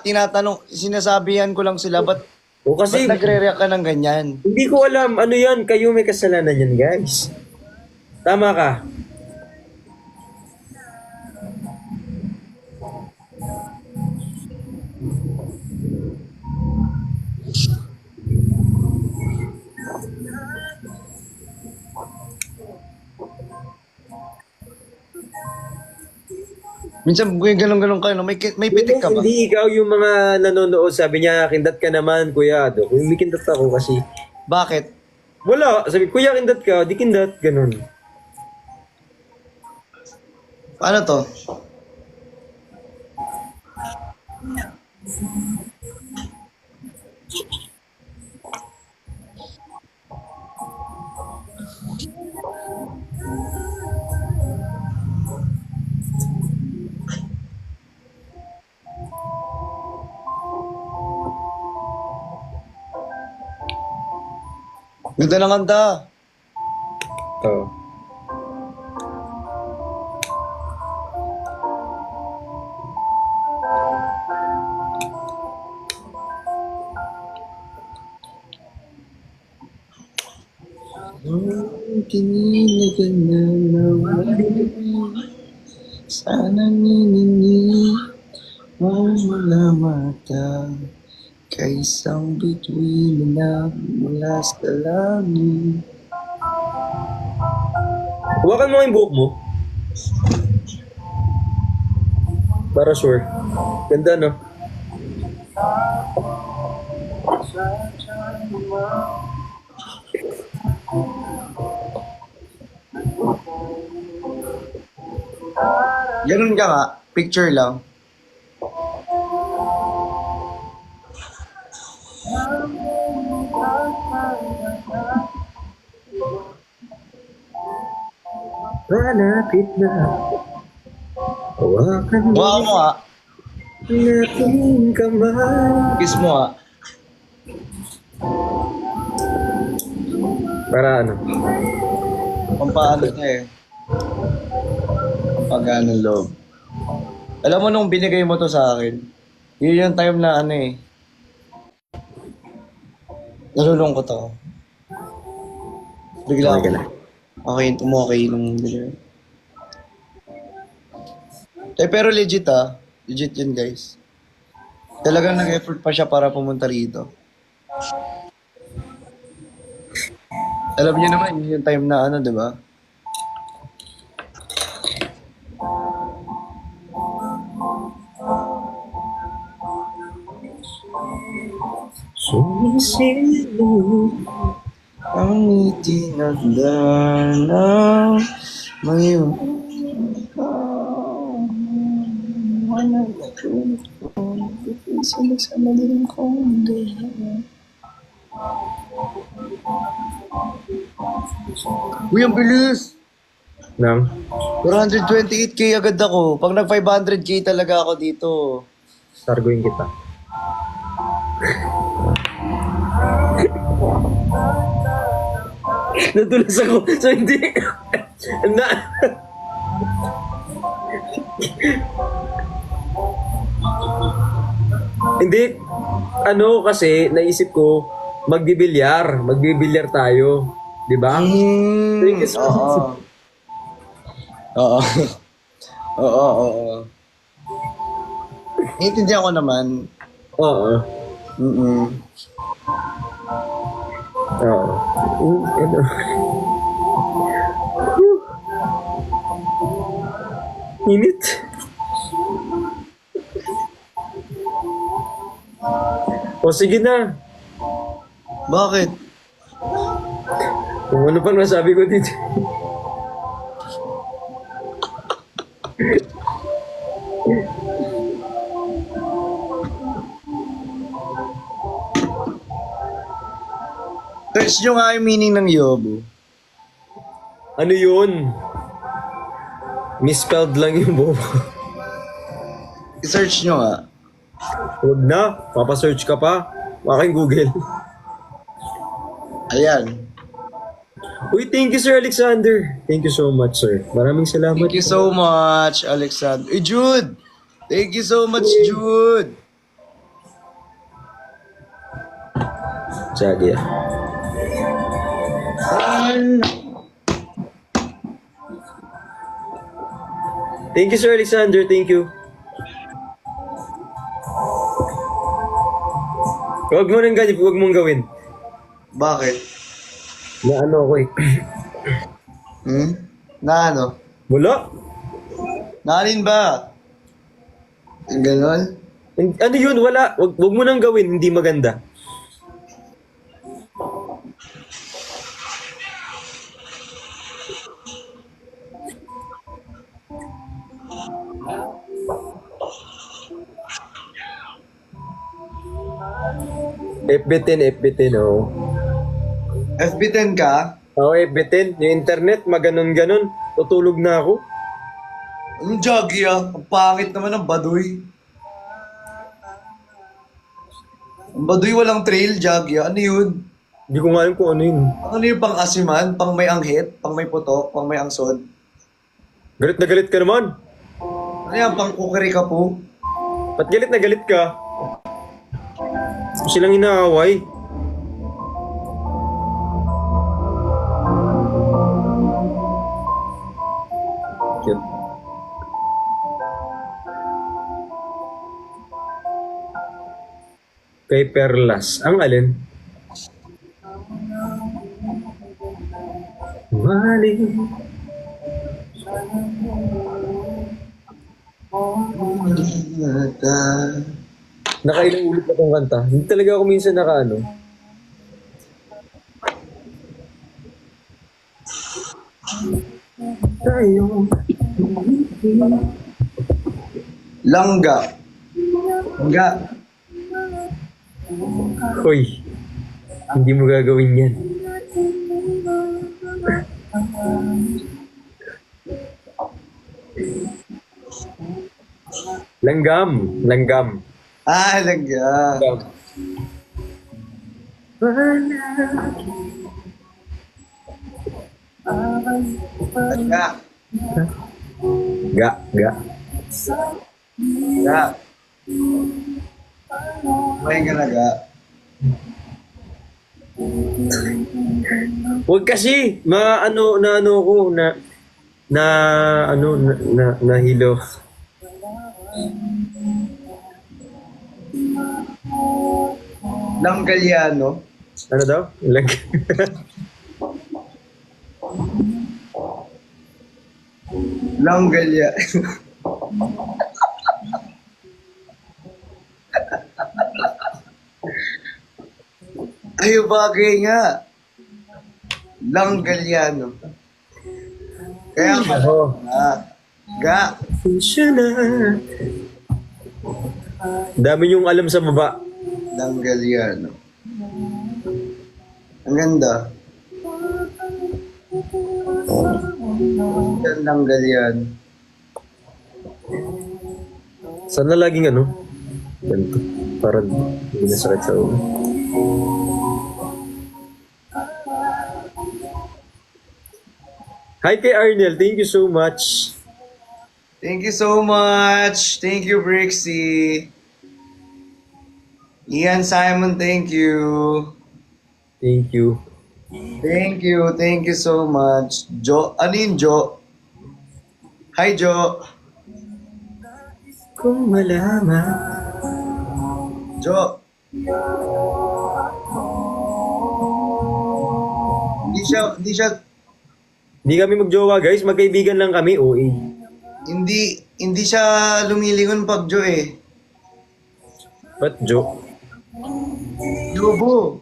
sinasabihan ko lang sila, ba't O kasi, nagre-react ka ng ganyan? hindi ko alam. Ano yan? Kayo may kasalanan yan, guys. Tama ka. Minsan, ganun-ganun kayo, no? May pitik ka ba? Hindi ikaw yung mga nanonood. Sabi niya, kindat ka naman, kuya. May kindat ako kasi. Bakit? Wala. Sabi, kuya, kindat ka. Di kindat. Ganun. Paano to? Ganda ng kanta. Ito. Kiniligan na naman. Sana ninini mo malamata. Kaisang bituin na mula sa langit. Huwakan mo yung buhok mo. Para sure. Ganda, no? Ganun ka nga, picture lang. Malapit na. Hawakan mo Mukha mo nga, ang aking kamay. kiss mo nga. Para ano? Pampaano na eh. Pampagano loob. Alam mo nung binigay mo to sa akin, yun yung time na ano eh. Nalulungkot ako. Bigla Okay ka ako. na. Okay, okay nung binigay. Pero legit ah. Legit yun guys. Talagang nag-effort pa siya para pumunta rito. Alam niyo naman, yun yung time na ano, di ba? Sumisilo. Ang itinagdana may Uy, ang bilis! Nang? 428k agad ako. Pag nag 500k talaga ako dito. Targuin kita. Natulas ako. So, hindi. na. Hindi. Ano kasi, naisip ko, magbibilyar. Magbibilyar tayo. Di ba? Thank you so much. Oo. Oo. Naiintindihan ko naman. Oo. Mm-mm. Oo. Ano? Init. O sige na. Bakit? Kung ano pa nasabi ko dito. Search nyo nga yung meaning ng yobo. Ano yun? Misspelled lang yung bobo. I-search nyo nga. Huwag na. Papasearch ka pa. Aking Google. Ayan. Uy, thank you, Sir Alexander. Thank you so much, sir. Maraming salamat. Thank you so much, Alexander. Jude! Thank you so much, Jude! Sige. Thank you, Sir Alexander. Thank you. Huwag mo nang ganyan. Huwag mong gawin. Bakit? Na ano ako eh. Na ano? Wala. Naalin ba? Yung ganon? Ano yun? Wala. Huwag mo nang gawin. Hindi maganda. FB10, oh. FB10 ka? Oo, FB10. Yung internet, maganon-ganon. Tutulog na ako. Anong joggy ah? Ang pangit naman ng baduy. Ang baduy walang trail, joggy ah. Ano yun? Hindi ko nga alam kung ano yun. Ano yung pang asiman? Pang may anghit? Pang may putok? Pang may angsod? Galit na galit ka naman. Ano yan? Pang kukiri ka po? Ba't galit na galit ka? Silang inaaway. Cute. Kay Perlas. Ang alin? Maling. Nakailang ulit na tong kanta. Hindi talaga ako minsan nakaano. Tayo. Langga. Langga. Hoy. Hindi mo gagawin yan. Langgam. Langgam. Ah, langga. Langgam. Langga. Ga. Ga. Langga. May galaga. Huwag kasi. Ano ko na hilo. Langgaliano. Ano daw? Langgalya. Ay, bagay nga. Langgaliano. Kaya Oh. ga. Siya na. Dami yung alam sa baba. Langgaliano. Ang ganda. Ang Langgaliano. Sana laging ano? Ganito. Para hindi na sakit sa ulo. Hi kay Arnel. Thank you so much. Thank you so much. Thank you, Brixie. Ian Simon, thank you. Thank you. Thank you. Thank you so much. Jo, ano yun, Jo? Hi, Jo. Kung malaman. Jo. Hindi siya, Hindi kami magjowa guys. Magkaibigan lang kami. OA. hindi siya lumilingon pag Jo eh. Ba't Jo? Lobo.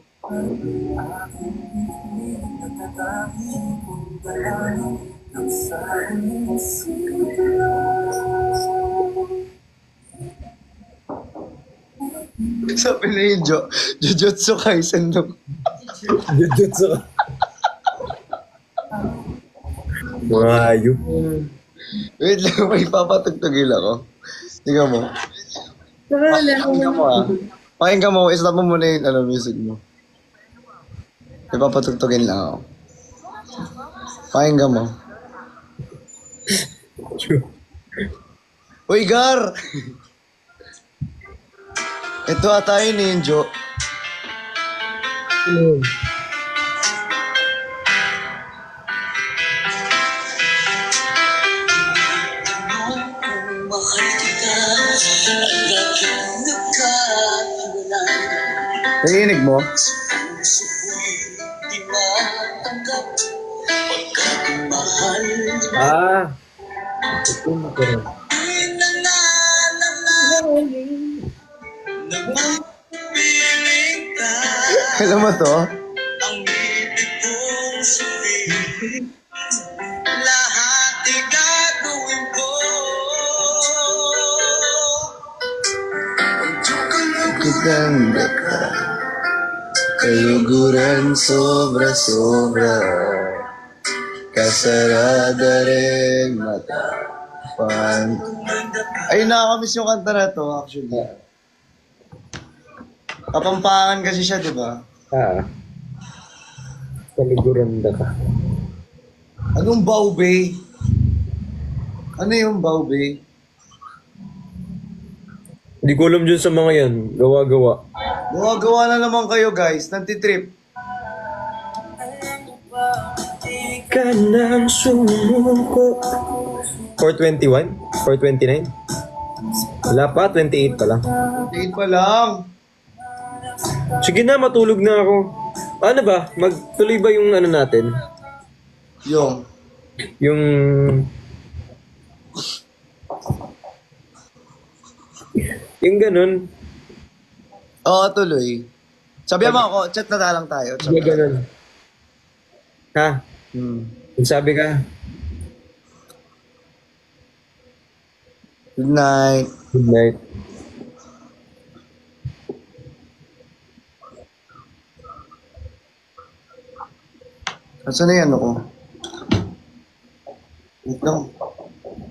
Sabi na yun, Jo. Jujutsu Kaisen no. Jujutsu ka. Mga hayop. Wait lang, may papatugtugil ako. Tingnan mo. Pakinggan mo ah. Pakinggan mo, istop mo muna yung music mo. May papatugtugin lang ako. Pakinggan mo. Uy, Gar! Ito ata yun eh, Jo. Nakikinig mo? Ah. Ito magkaroon. Alam mo to? Ganda ka. Kaluguran sobra-sobra. Kasarada rin mata. Ay, nakakamiss yung kanta na to actually. Kapampangan kasi siya, di ba? Ah. Kaluguranda ka. Anong baube? Ano yung baube? Hindi ko alam dyan sa mga yan. Gawa-gawa. Gawa-gawa na naman kayo guys, nantitrip. Ka nang sumuko. 421? 429? Wala pa, 28 pa lang. Tingin pa lang. Sige na, matulog na ako. Ano ba? Magtuloy ba yung ano natin? Yung. Yung... Yung ganun. Oo, tuloy. Sabihan mo ako, chat na lang tayo. Chat Yung na. ganun. Ha? Hmm. Yung sabi ka? Good night. Good night. Asan na yan ako? Wait lang.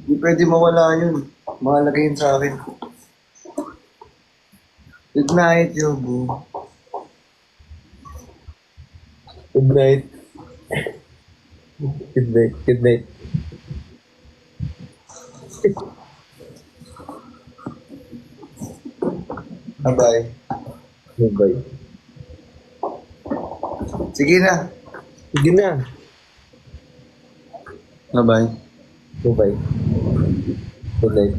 Hindi pwede mawala yun. Mahalagay yun sa akin. Good night, Yobo. Good night. Good night. Good night. Bye-bye. Bye-bye. Sige na. Sige na. Bye-bye. Bye-bye. Good night.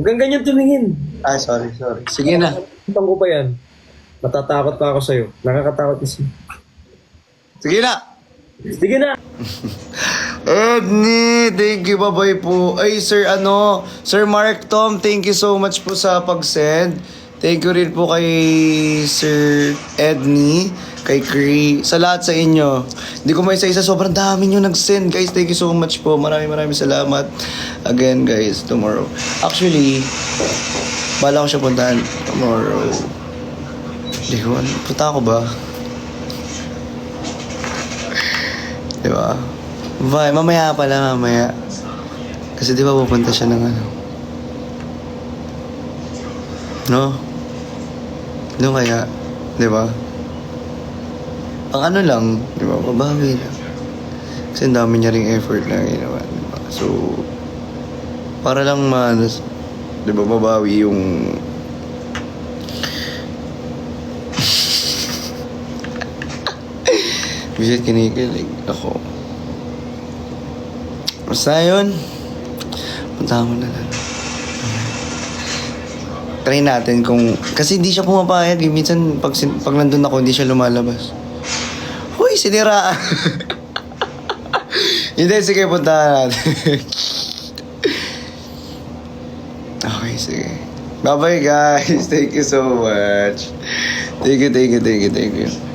Huwag kang ganyan tumingin. Ah, sorry. Sige na. Utang ko pa yan. Matatakot pa ako sa'yo. Nakakatakot kasi. Sige na. Sige na! Edney, thank you, bye-bye po. Ay, Sir Mark Tom, thank you so much po sa pag-send. Thank you rin po kay Sir Edney, kay Cree, sa lahat sa inyo. Hindi ko may isa-isa, sobrang dami nyo nag-send. Guys, thank you so much po. Maraming salamat. Again, guys, tomorrow. Actually, bala ko siya puntahan tomorrow. Hindi ko, punta ako ba? Diba? Bye, mamaya pala, mamaya. Kasi di ba pupunta siya ng ano? No? No kaya? Di ba? Ang ano lang, di ba? Mabawi lang. Kasi ang dami niya ring effort na ginawa, di ba? So, para lang di ba, mabawi yung bisit kinikilig ako. Basta yun. Punta mo na lang. Try natin kung... Kasi hindi siya pumapayag. Minsan, pag nandun ako, hindi siya lumalabas. Huy, siniraan. Hindi, sige, punta natin. Okay, sige. Bye-bye, guys. Thank you so much. Thank you.